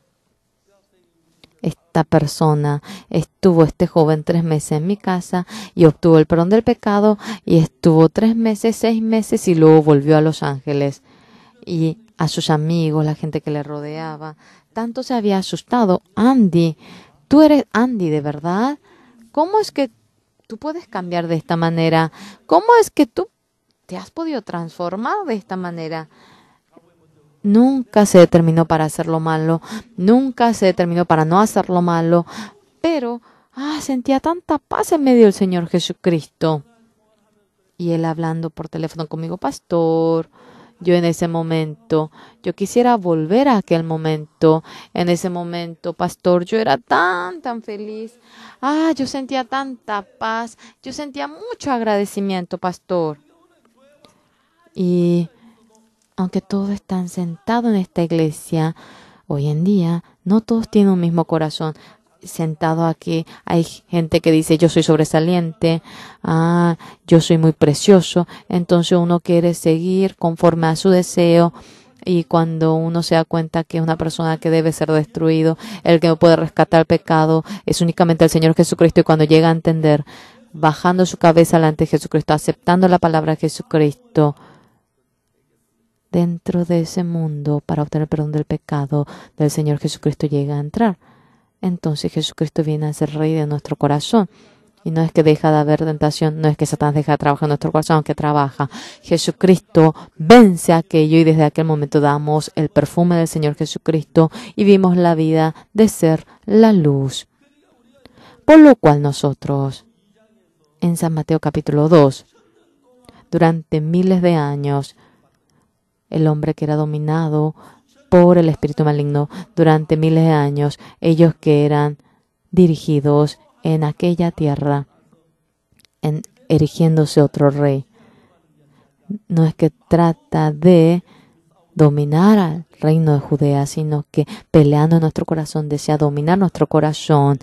Esta persona este joven 3 meses en mi casa y obtuvo el perdón del pecado y estuvo 3 meses, 6 meses y luego volvió a Los Ángeles. Y a sus amigos, la gente que le rodeaba, tanto se había asustado. Andy, tú eres Andy, ¿de verdad? ¿Cómo es que tú puedes cambiar de esta manera? ¿Cómo es que tú te has podido transformar de esta manera? Nunca se determinó para hacerlo malo, nunca se determinó para no hacerlo malo, pero sentía tanta paz en medio del Señor Jesucristo. Y él hablando por teléfono conmigo, pastor, yo en ese momento, yo quisiera volver a aquel momento. En ese momento, pastor, yo era tan feliz. Yo sentía tanta paz, yo sentía mucho agradecimiento, pastor. Y aunque todos están sentados en esta iglesia, hoy en día no todos tienen un mismo corazón. Sentado aquí hay gente que dice yo soy sobresaliente, yo soy muy precioso, entonces uno quiere seguir conforme a su deseo. Y cuando uno se da cuenta que es una persona que debe ser destruido, el que no puede rescatar el pecado es únicamente el Señor Jesucristo. Y cuando llega a entender, bajando su cabeza delante de Jesucristo, aceptando la palabra de Jesucristo, dentro de ese mundo, para obtener el perdón del pecado del Señor Jesucristo llega a entrar. Entonces Jesucristo viene a ser Rey de nuestro corazón. Y no es que deja de haber tentación, no es que Satanás deja de trabajar en nuestro corazón, aunque trabaja. Jesucristo vence aquello y desde aquel momento damos el perfume del Señor Jesucristo y vimos la vida de ser la luz. Por lo cual nosotros, en San Mateo capítulo 2, durante miles de años, el hombre que era dominado por el espíritu maligno durante miles de años, ellos que eran dirigidos en aquella tierra, erigiéndose otro rey. No es que trata de dominar al reino de Judea, sino que peleando en nuestro corazón desea dominar nuestro corazón.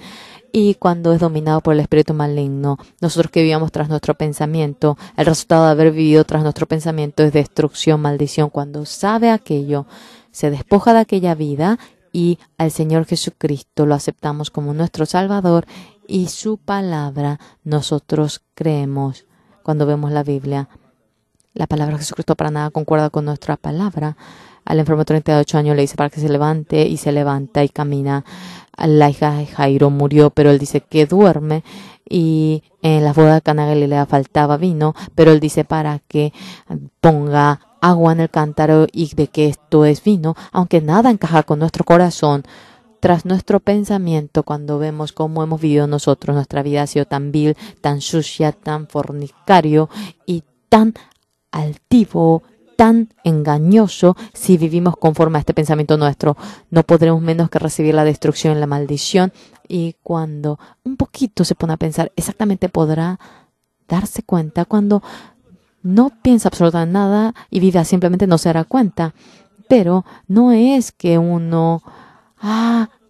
Y cuando es dominado por el espíritu maligno, nosotros que vivíamos tras nuestro pensamiento, el resultado de haber vivido tras nuestro pensamiento es destrucción, maldición. Cuando sabe aquello, se despoja de aquella vida y al Señor Jesucristo lo aceptamos como nuestro Salvador y su palabra nosotros creemos. Cuando vemos la Biblia, la palabra de Jesucristo para nada concuerda con nuestra palabra. Al enfermo de 38 años le dice para que se levante y se levanta y camina. La hija de Jairo murió, pero él dice que duerme. Y en la boda de Caná de Galilea faltaba vino, pero él dice para que ponga agua en el cántaro y de que esto es vino, aunque nada encaja con nuestro corazón. Tras nuestro pensamiento, cuando vemos cómo hemos vivido nosotros, nuestra vida ha sido tan vil, tan sucia, tan fornicario y tan altivo, tan engañoso. Si vivimos conforme a este pensamiento nuestro, no podremos menos que recibir la destrucción y la maldición. Y cuando un poquito se pone a pensar, exactamente podrá darse cuenta cuando no piensa absolutamente nada y vive simplemente no se dará cuenta. Pero no es que uno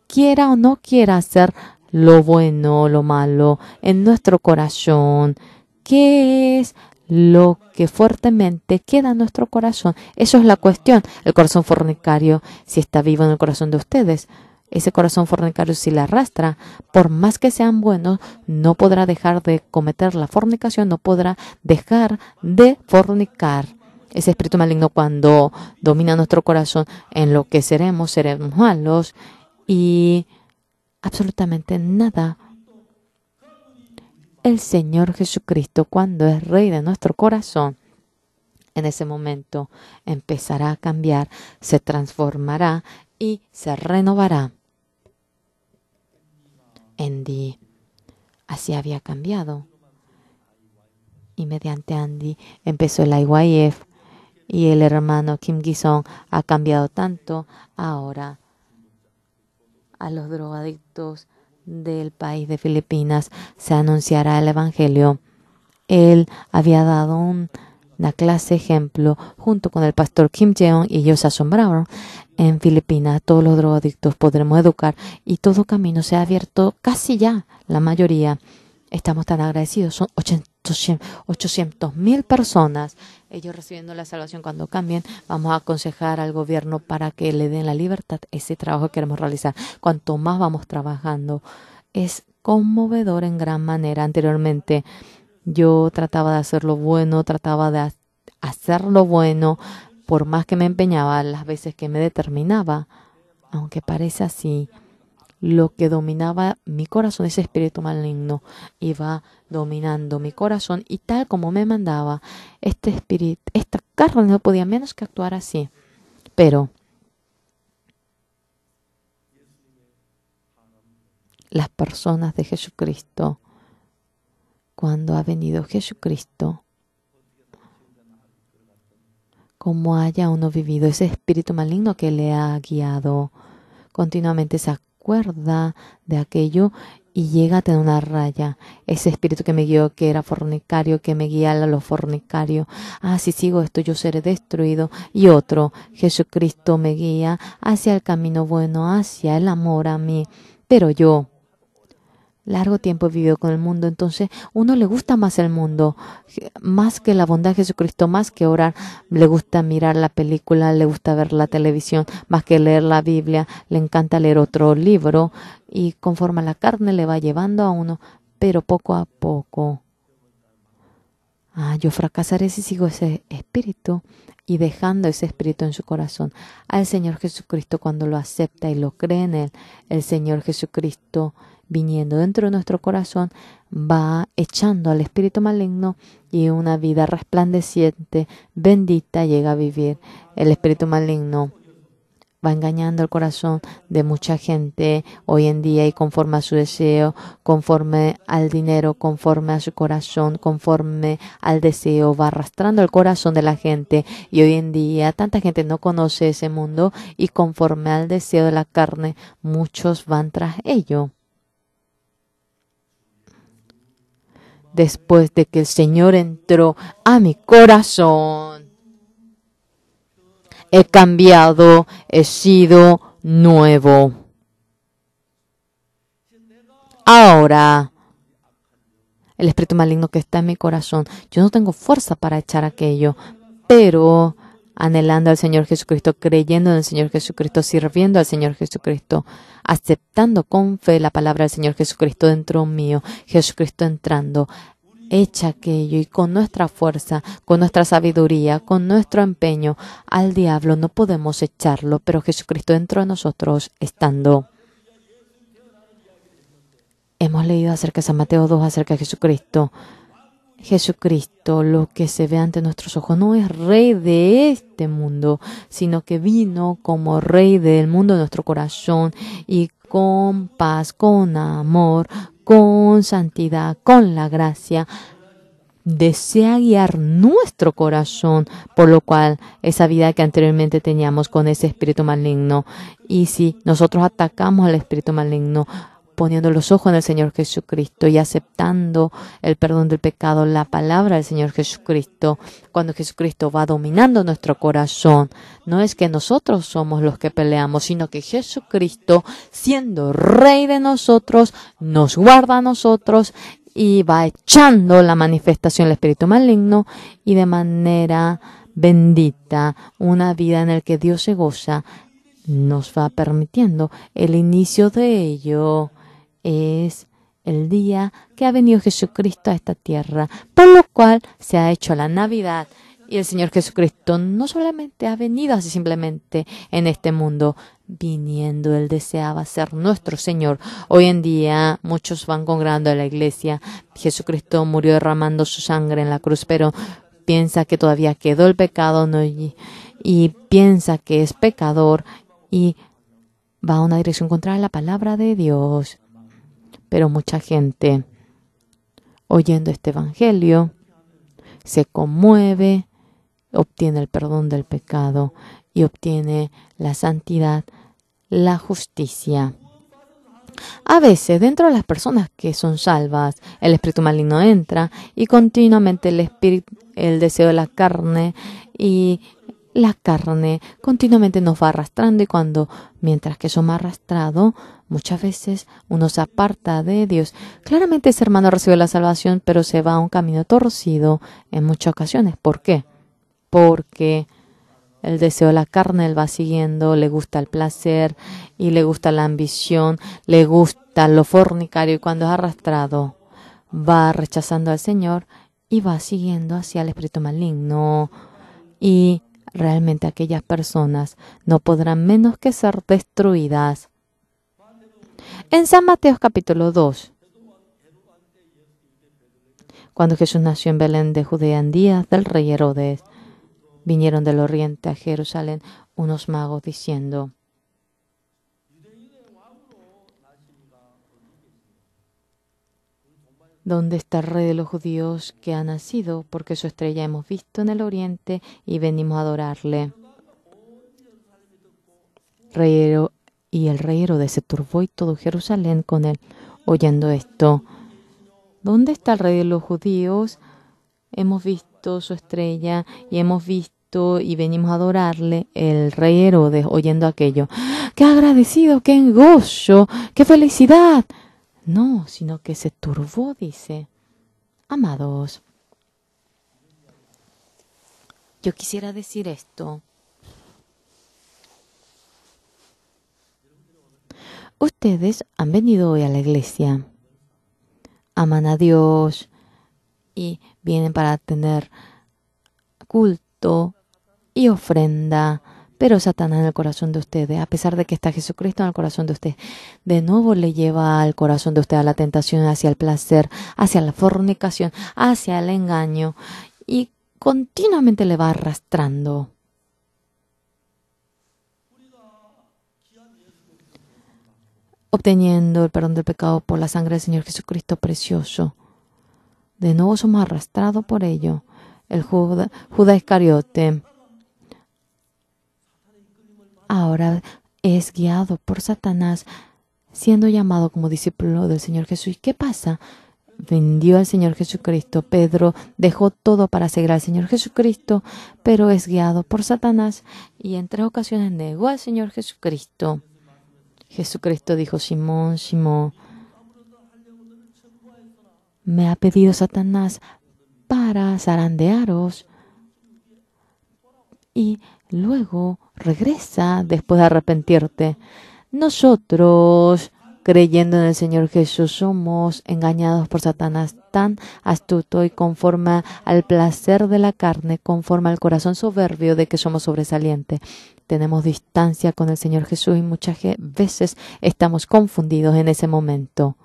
quiera o no quiera hacer lo bueno o lo malo en nuestro corazón. ¿Qué es lo que fuertemente queda en nuestro corazón? Eso es la cuestión. El corazón fornicario, si está vivo en el corazón de ustedes, ese corazón fornicario si le arrastra, por más que sean buenos, no podrá dejar de cometer la fornicación, no podrá dejar de fornicar. Ese espíritu maligno cuando domina nuestro corazón, seremos malos y absolutamente nada. El Señor Jesucristo, cuando es Rey de nuestro corazón, en ese momento empezará a cambiar, se transformará y se renovará. Andy así había cambiado. Y mediante Andy empezó el IYF y el hermano Kim Gi-sung ha cambiado tanto. Ahora a los drogadictos del país de Filipinas se anunciará el Evangelio. Él había dado un una clase ejemplo junto con el pastor Kim Jeong, y ellos se asombraron. En Filipinas todos los drogadictos podremos educar y todo camino se ha abierto casi ya, la mayoría. Estamos tan agradecidos, son 800,000 personas, ellos recibiendo la salvación. Cuando cambien, vamos a aconsejar al gobierno para que le den la libertad. Ese trabajo que queremos realizar. Cuanto más vamos trabajando, es conmovedor en gran manera. Anteriormente, yo trataba de hacer lo bueno, por más que me empeñaba, las veces que me determinaba, aunque parece así, lo que dominaba mi corazón, ese espíritu maligno, iba dominando mi corazón, y tal como me mandaba este espíritu, esta carne no podía menos que actuar así. Pero las personas de Jesucristo, cuando ha venido Jesucristo, como haya uno vivido ese espíritu maligno que le ha guiado, continuamente se acuerda de aquello y llega a tener una raya. Ese espíritu que me guió, que era fornicario, que me guía a los fornicarios. Si sigo esto, yo seré destruido. Y otro, Jesucristo me guía hacia el camino bueno, hacia el amor a mí. Pero yo, largo tiempo he vivido con el mundo, entonces uno le gusta más el mundo, más que la bondad de Jesucristo, más que orar, le gusta mirar la película, le gusta ver la televisión, más que leer la Biblia, le encanta leer otro libro, y conforme a la carne le va llevando a uno, pero poco a poco. Yo fracasaré si sigo ese espíritu y dejando ese espíritu en su corazón. Al Señor Jesucristo, cuando lo acepta y lo cree en Él, el Señor Jesucristo viniendo dentro de nuestro corazón, va echando al espíritu maligno, y una vida resplandeciente, bendita, llega a vivir. El espíritu maligno va engañando el corazón de mucha gente hoy en día, y conforme a su deseo, conforme al dinero, conforme a su corazón, conforme al deseo, va arrastrando el corazón de la gente. Y hoy en día tanta gente no conoce ese mundo, y conforme al deseo de la carne, muchos van tras ello. Después de que el Señor entró a mi corazón, he cambiado, he sido nuevo. Ahora, el espíritu maligno que está en mi corazón, yo no tengo fuerza para echar aquello, pero anhelando al Señor Jesucristo, creyendo en el Señor Jesucristo, sirviendo al Señor Jesucristo, aceptando con fe la palabra del Señor Jesucristo dentro mío, Jesucristo entrando, echa aquello, y con nuestra fuerza, con nuestra sabiduría, con nuestro empeño, al diablo no podemos echarlo, pero Jesucristo dentro de nosotros estando. Hemos leído acerca de San Mateo 2, acerca de Jesucristo. Jesucristo, lo que se ve ante nuestros ojos, no es rey de este mundo, sino que vino como rey del mundo de nuestro corazón, y con paz, con amor, con santidad, con la gracia, desea guiar nuestro corazón, por lo cual esa vida que anteriormente teníamos con ese espíritu maligno. Y si nosotros atacamos al espíritu maligno, poniendo los ojos en el Señor Jesucristo y aceptando el perdón del pecado, la palabra del Señor Jesucristo, cuando Jesucristo va dominando nuestro corazón, no es que nosotros somos los que peleamos, sino que Jesucristo, siendo Rey de nosotros, nos guarda a nosotros y va echando la manifestación del espíritu maligno, y de manera bendita, una vida en la que Dios se goza, nos va permitiendo. El inicio de ello es el día que ha venido Jesucristo a esta tierra, por lo cual se ha hecho la Navidad. Y el Señor Jesucristo no solamente ha venido así simplemente en este mundo, viniendo, Él deseaba ser nuestro Señor. Hoy en día muchos van congregando a la iglesia. Jesucristo murió derramando su sangre en la cruz, pero piensa que todavía quedó el pecado, ¿no? Y piensa que es pecador, y va a una dirección contraria a la palabra de Dios. Pero mucha gente, oyendo este evangelio, se conmueve, obtiene el perdón del pecado y obtiene la santidad, la justicia. A veces, dentro de las personas que son salvas, el espíritu maligno entra y continuamente el deseo de la carne y la carne continuamente nos va arrastrando mientras que somos arrastrados, muchas veces uno se aparta de Dios. Claramente ese hermano recibe la salvación, pero se va a un camino torcido en muchas ocasiones. ¿Por qué? Porque el deseo de la carne él va siguiendo, le gusta el placer y le gusta la ambición, le gusta lo fornicario y cuando es arrastrado va rechazando al Señor y va siguiendo hacia el espíritu maligno y realmente aquellas personas no podrán menos que ser destruidas. En San Mateo capítulo 2, cuando Jesús nació en Belén de Judea en días del rey Herodes, vinieron del oriente a Jerusalén unos magos diciendo: ¿Dónde está el rey de los judíos que ha nacido? Porque su estrella hemos visto en el oriente y venimos a adorarle. Y el rey Herodes se turbó y todo Jerusalén con él, oyendo esto. ¿Dónde está el rey de los judíos? Hemos visto su estrella y venimos a adorarle. El rey Herodes, oyendo aquello, ¡qué agradecido, qué gozo, qué felicidad! No, sino que se turbó, dice. Amados, yo quisiera decir esto. Ustedes han venido hoy a la iglesia, aman a Dios y vienen para tener culto y ofrenda, pero Satanás en el corazón de ustedes, a pesar de que está Jesucristo en el corazón de ustedes, de nuevo le lleva al corazón de ustedes a la tentación, hacia el placer, hacia la fornicación, hacia el engaño y continuamente le va arrastrando. Obteniendo el perdón del pecado por la sangre del Señor Jesucristo precioso. De nuevo somos arrastrados por ello. El Judas Iscariote ahora es guiado por Satanás, siendo llamado como discípulo del Señor Jesús. ¿Y qué pasa? Vendió al Señor Jesucristo. Pedro dejó todo para seguir al Señor Jesucristo, pero es guiado por Satanás y en 3 ocasiones negó al Señor Jesucristo. Jesucristo dijo: Simón, Simón, me ha pedido Satanás para zarandearos. Y luego regresa después de arrepentirte. Nosotros, creyendo en el Señor Jesús, somos engañados por Satanás tan astuto y conforme al placer de la carne, conforme al corazón soberbio de que somos sobresalientes. Tenemos distancia con el Señor Jesús y muchas veces estamos confundidos en ese momento.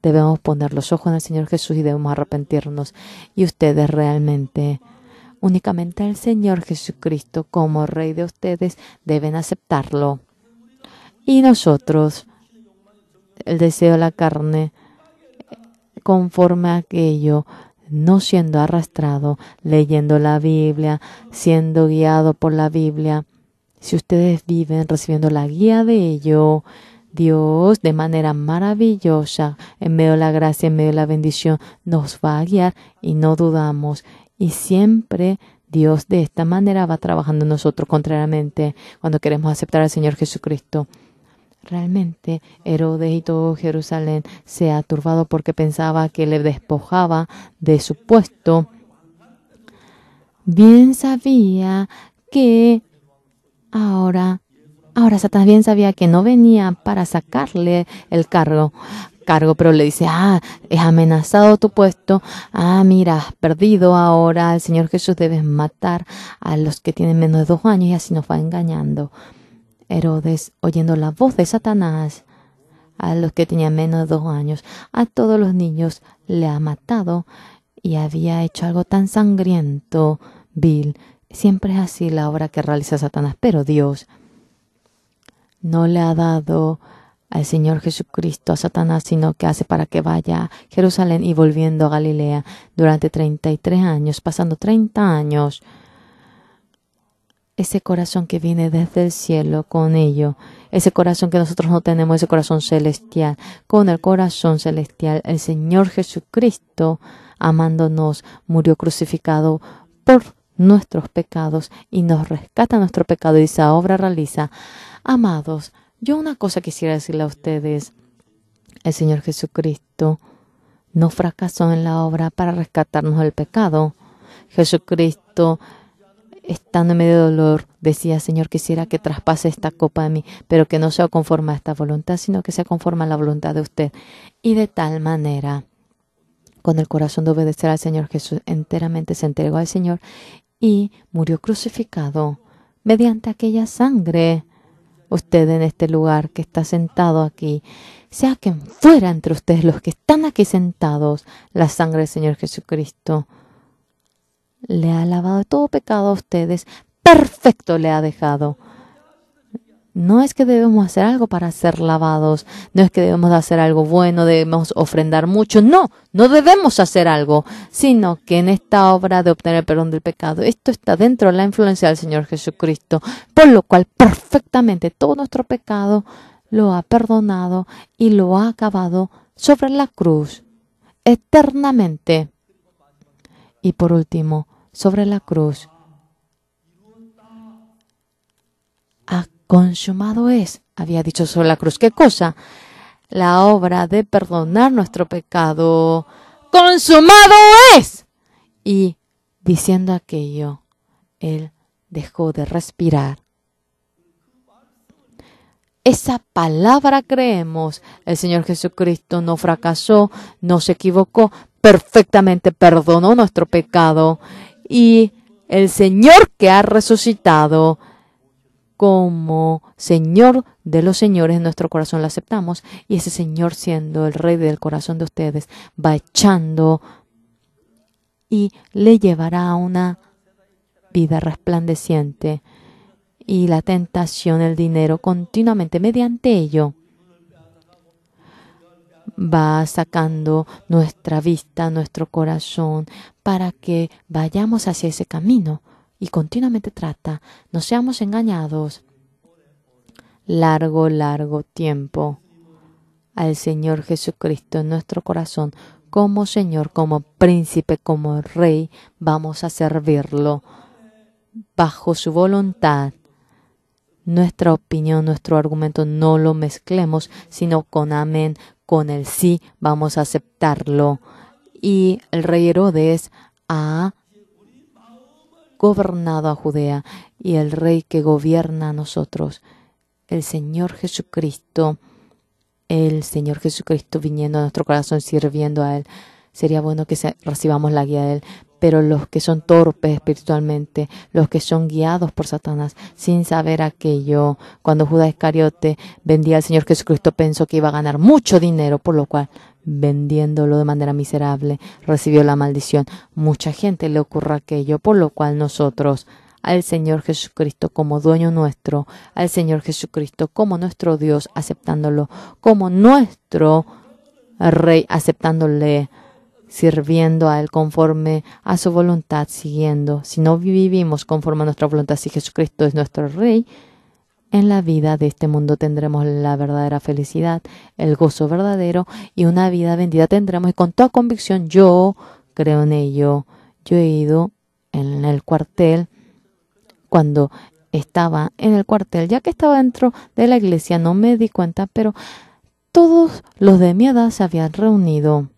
Debemos poner los ojos en el Señor Jesús y debemos arrepentirnos. Y ustedes realmente, únicamente al Señor Jesucristo como Rey de ustedes, deben aceptarlo. Y nosotros, el deseo de la carne, conforme a aquello, no siendo arrastrado, leyendo la Biblia, siendo guiado por la Biblia. Si ustedes viven recibiendo la guía de ello, Dios de manera maravillosa, en medio de la gracia, en medio de la bendición, nos va a guiar y no dudamos. Y siempre Dios de esta manera va trabajando en nosotros contrariamente cuando queremos aceptar al Señor Jesucristo. Realmente Herodes y todo Jerusalén se ha turbado porque pensaba que le despojaba de su puesto. Bien sabía que Ahora Satanás bien sabía que no venía para sacarle el cargo, pero le dice: es amenazado tu puesto, mira, has perdido ahora, el Señor Jesús debes matar a los que tienen menos de 2 años y así nos va engañando. Herodes, oyendo la voz de Satanás, a los que tenían menos de 2 años, a todos los niños le ha matado y había hecho algo tan sangriento, vil. Siempre es así la obra que realiza Satanás, pero Dios no le ha dado al Señor Jesucristo a Satanás, sino que hace para que vaya a Jerusalén y volviendo a Galilea durante 33 años, pasando 30 años ese corazón que viene desde el cielo con ello, ese corazón que nosotros no tenemos, ese corazón celestial, con el corazón celestial, el Señor Jesucristo, amándonos, murió crucificado por nuestros pecados y nos rescata nuestro pecado y esa obra realiza. Amados, yo una cosa quisiera decirle a ustedes, el Señor Jesucristo no fracasó en la obra para rescatarnos del pecado. Jesucristo, estando en medio de dolor, decía: Señor, quisiera que traspase esta copa de mí, pero que no sea conforme a esta voluntad, sino que sea conforme a la voluntad de usted. Y de tal manera, con el corazón de obedecer al Señor, Jesús enteramente se entregó al Señor y murió crucificado mediante aquella sangre. Usted en este lugar que está sentado aquí, sea quien fuera entre ustedes los que están aquí sentados, la sangre del Señor Jesucristo le ha lavado de todo pecado a ustedes, perfecto le ha dejado. No es que debemos hacer algo para ser lavados, no es que debemos hacer algo bueno, debemos ofrendar mucho, no debemos hacer algo, sino que en esta obra de obtener el perdón del pecado, esto está dentro de la influencia del Señor Jesucristo, por lo cual perfectamente todo nuestro pecado lo ha perdonado y lo ha acabado sobre la cruz, eternamente. Y por último, sobre la cruz, consumado es, había dicho sobre la cruz. ¿Qué cosa? La obra de perdonar nuestro pecado. ¡Consumado es! Y diciendo aquello, Él dejó de respirar. Esa palabra creemos. El Señor Jesucristo no fracasó, no se equivocó, perfectamente perdonó nuestro pecado. Y el Señor que ha resucitado como Señor de los señores en nuestro corazón lo aceptamos, y ese Señor, siendo el Rey del corazón de ustedes, va echando y le llevará a una vida resplandeciente, y la tentación, el dinero, continuamente mediante ello va sacando nuestra vista, nuestro corazón, para que vayamos hacia ese camino. Y continuamente trata, no seamos engañados. Largo tiempo al Señor Jesucristo en nuestro corazón, como Señor, como príncipe, como Rey, vamos a servirlo bajo su voluntad. Nuestra opinión, nuestro argumento no lo mezclemos, sino con amén, con el sí, vamos a aceptarlo. Y el rey Herodes ha gobernado a Judea, y el rey que gobierna a nosotros, el Señor Jesucristo viniendo a nuestro corazón, sirviendo a Él. Sería bueno que recibamos la guía de Él, pero los que son torpes espiritualmente, los que son guiados por Satanás, sin saber aquello, cuando Judas Iscariote vendía al Señor Jesucristo, pensó que iba a ganar mucho dinero, por lo cual, vendiéndolo de manera miserable, recibió la maldición. Mucha gente le ocurre aquello, por lo cual nosotros, al Señor Jesucristo como dueño nuestro, al Señor Jesucristo como nuestro Dios, aceptándolo como nuestro Rey, aceptándole, sirviendo a Él conforme a su voluntad, siguiendo. Si no vivimos conforme a nuestra voluntad, si Jesucristo es nuestro Rey, en la vida de este mundo tendremos la verdadera felicidad, el gozo verdadero y una vida bendita tendremos. Y con toda convicción yo creo en ello. Yo he ido en el cuartel. Cuando estaba en el cuartel, ya que estaba dentro de la iglesia, no me di cuenta, pero todos los de mi edad se habían reunido.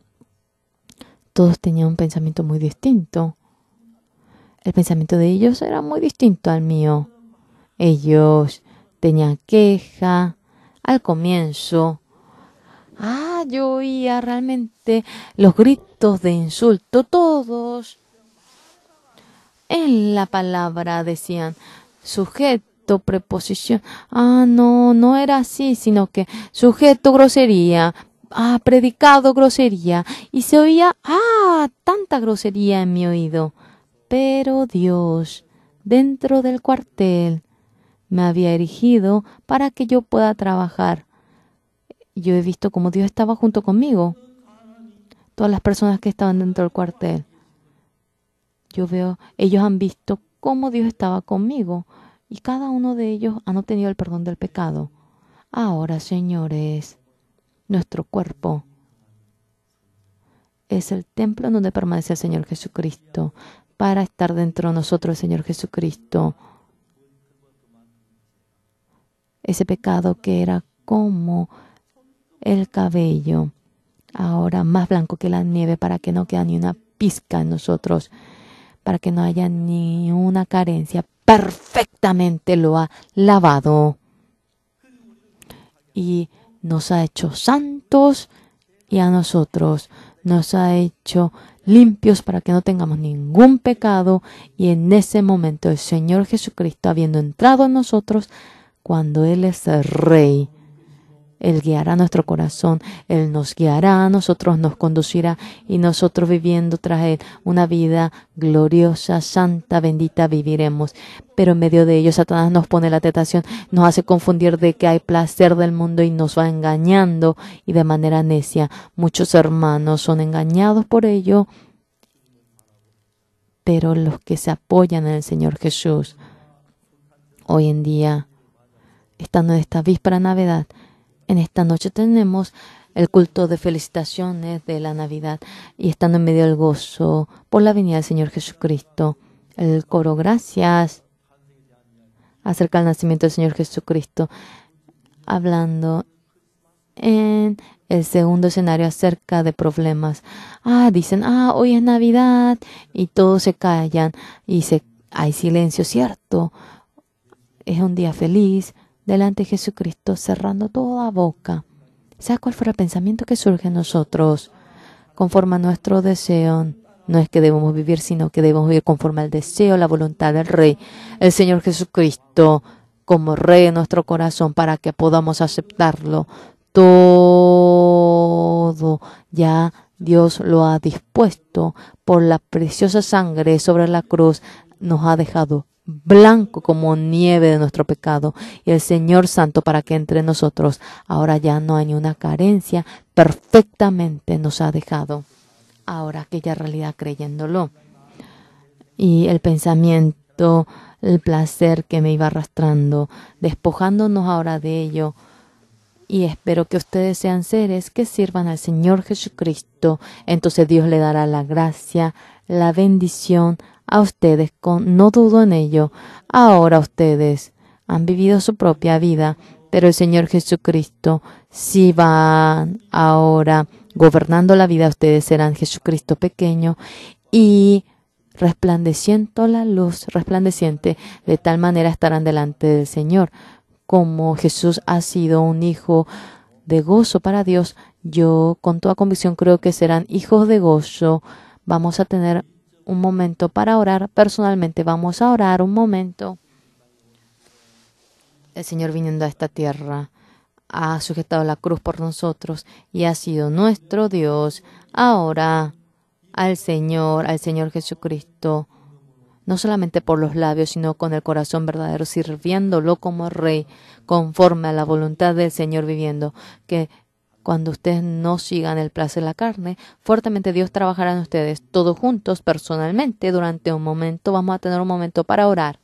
Todos tenían un pensamiento muy distinto. El pensamiento de ellos era muy distinto al mío. Ellos tenían queja al comienzo. Yo oía realmente los gritos de insulto, todos. En la palabra decían sujeto, preposición. No era así, sino que sujeto, grosería. Predicado, grosería. Y se oía, tanta grosería en mi oído. Pero Dios, dentro del cuartel, me había erigido para que yo pueda trabajar. Yo he visto cómo Dios estaba junto conmigo. Todas las personas que estaban dentro del cuartel. Yo veo, ellos han visto cómo Dios estaba conmigo. y cada uno de ellos han obtenido el perdón del pecado. Ahora, señores, nuestro cuerpo es el templo donde permanece el Señor Jesucristo. Para estar dentro de nosotros el Señor Jesucristo. Ese pecado que era como el cabello, ahora más blanco que la nieve, para que no quede ni una pizca en nosotros, para que no haya ni una carencia. Perfectamente lo ha lavado y nos ha hecho santos, y a nosotros nos ha hecho limpios para que no tengamos ningún pecado. Y en ese momento el Señor Jesucristo, habiendo entrado en nosotros, cuando Él es el Rey, Él guiará nuestro corazón, Él nos guiará, a nosotros nos conducirá, y nosotros viviendo tras Él una vida gloriosa, santa, bendita viviremos. Pero en medio de ello Satanás nos pone la tentación, nos hace confundir de que hay placer del mundo y nos va engañando, y de manera necia muchos hermanos son engañados por ello. Pero los que se apoyan en el Señor Jesús, hoy en día, estando en esta víspera Navidad, en esta noche tenemos el culto de felicitaciones de la Navidad, y estando en medio del gozo por la venida del Señor Jesucristo, el coro gracias acerca del nacimiento del Señor Jesucristo, hablando en el segundo escenario acerca de problemas. Dicen, hoy es Navidad, y todos se callan y hay silencio, ¿cierto? Es un día feliz delante de Jesucristo, cerrando toda boca. Sea cual fuera el pensamiento que surge en nosotros, conforme a nuestro deseo, no es que debemos vivir, sino que debemos vivir conforme al deseo, la voluntad del Rey, el Señor Jesucristo, como Rey en nuestro corazón, para que podamos aceptarlo. Todo ya Dios lo ha dispuesto por la preciosa sangre sobre la cruz, nos ha dejado blanco como nieve de nuestro pecado, y el Señor Santo, para que entre nosotros ahora ya no hay ni una carencia, perfectamente nos ha dejado. Ahora aquella realidad creyéndolo, y el pensamiento, el placer que me iba arrastrando, despojándonos ahora de ello. Y espero que ustedes sean seres que sirvan al Señor Jesucristo. Entonces Dios le dará la gracia, la bendición a ustedes, no dudo en ello. Ahora ustedes han vivido su propia vida, pero el Señor Jesucristo, si van ahora gobernando la vida, ustedes serán Jesucristo pequeño y resplandeciendo la luz resplandeciente, de tal manera estarán delante del Señor. Como Jesús ha sido un hijo de gozo para Dios, yo con toda convicción creo que serán hijos de gozo. Vamos a tener un momento para orar. Personalmente vamos a orar un momento. El Señor viniendo a esta tierra ha sujetado la cruz por nosotros y ha sido nuestro Dios. Ahora al Señor Jesucristo, no solamente por los labios, sino con el corazón verdadero, sirviéndolo como Rey, conforme a la voluntad del Señor viviendo. Que cuando ustedes no sigan el placer de la carne, fuertemente Dios trabajará en ustedes, todos juntos, personalmente, durante un momento. Vamos a tener un momento para orar.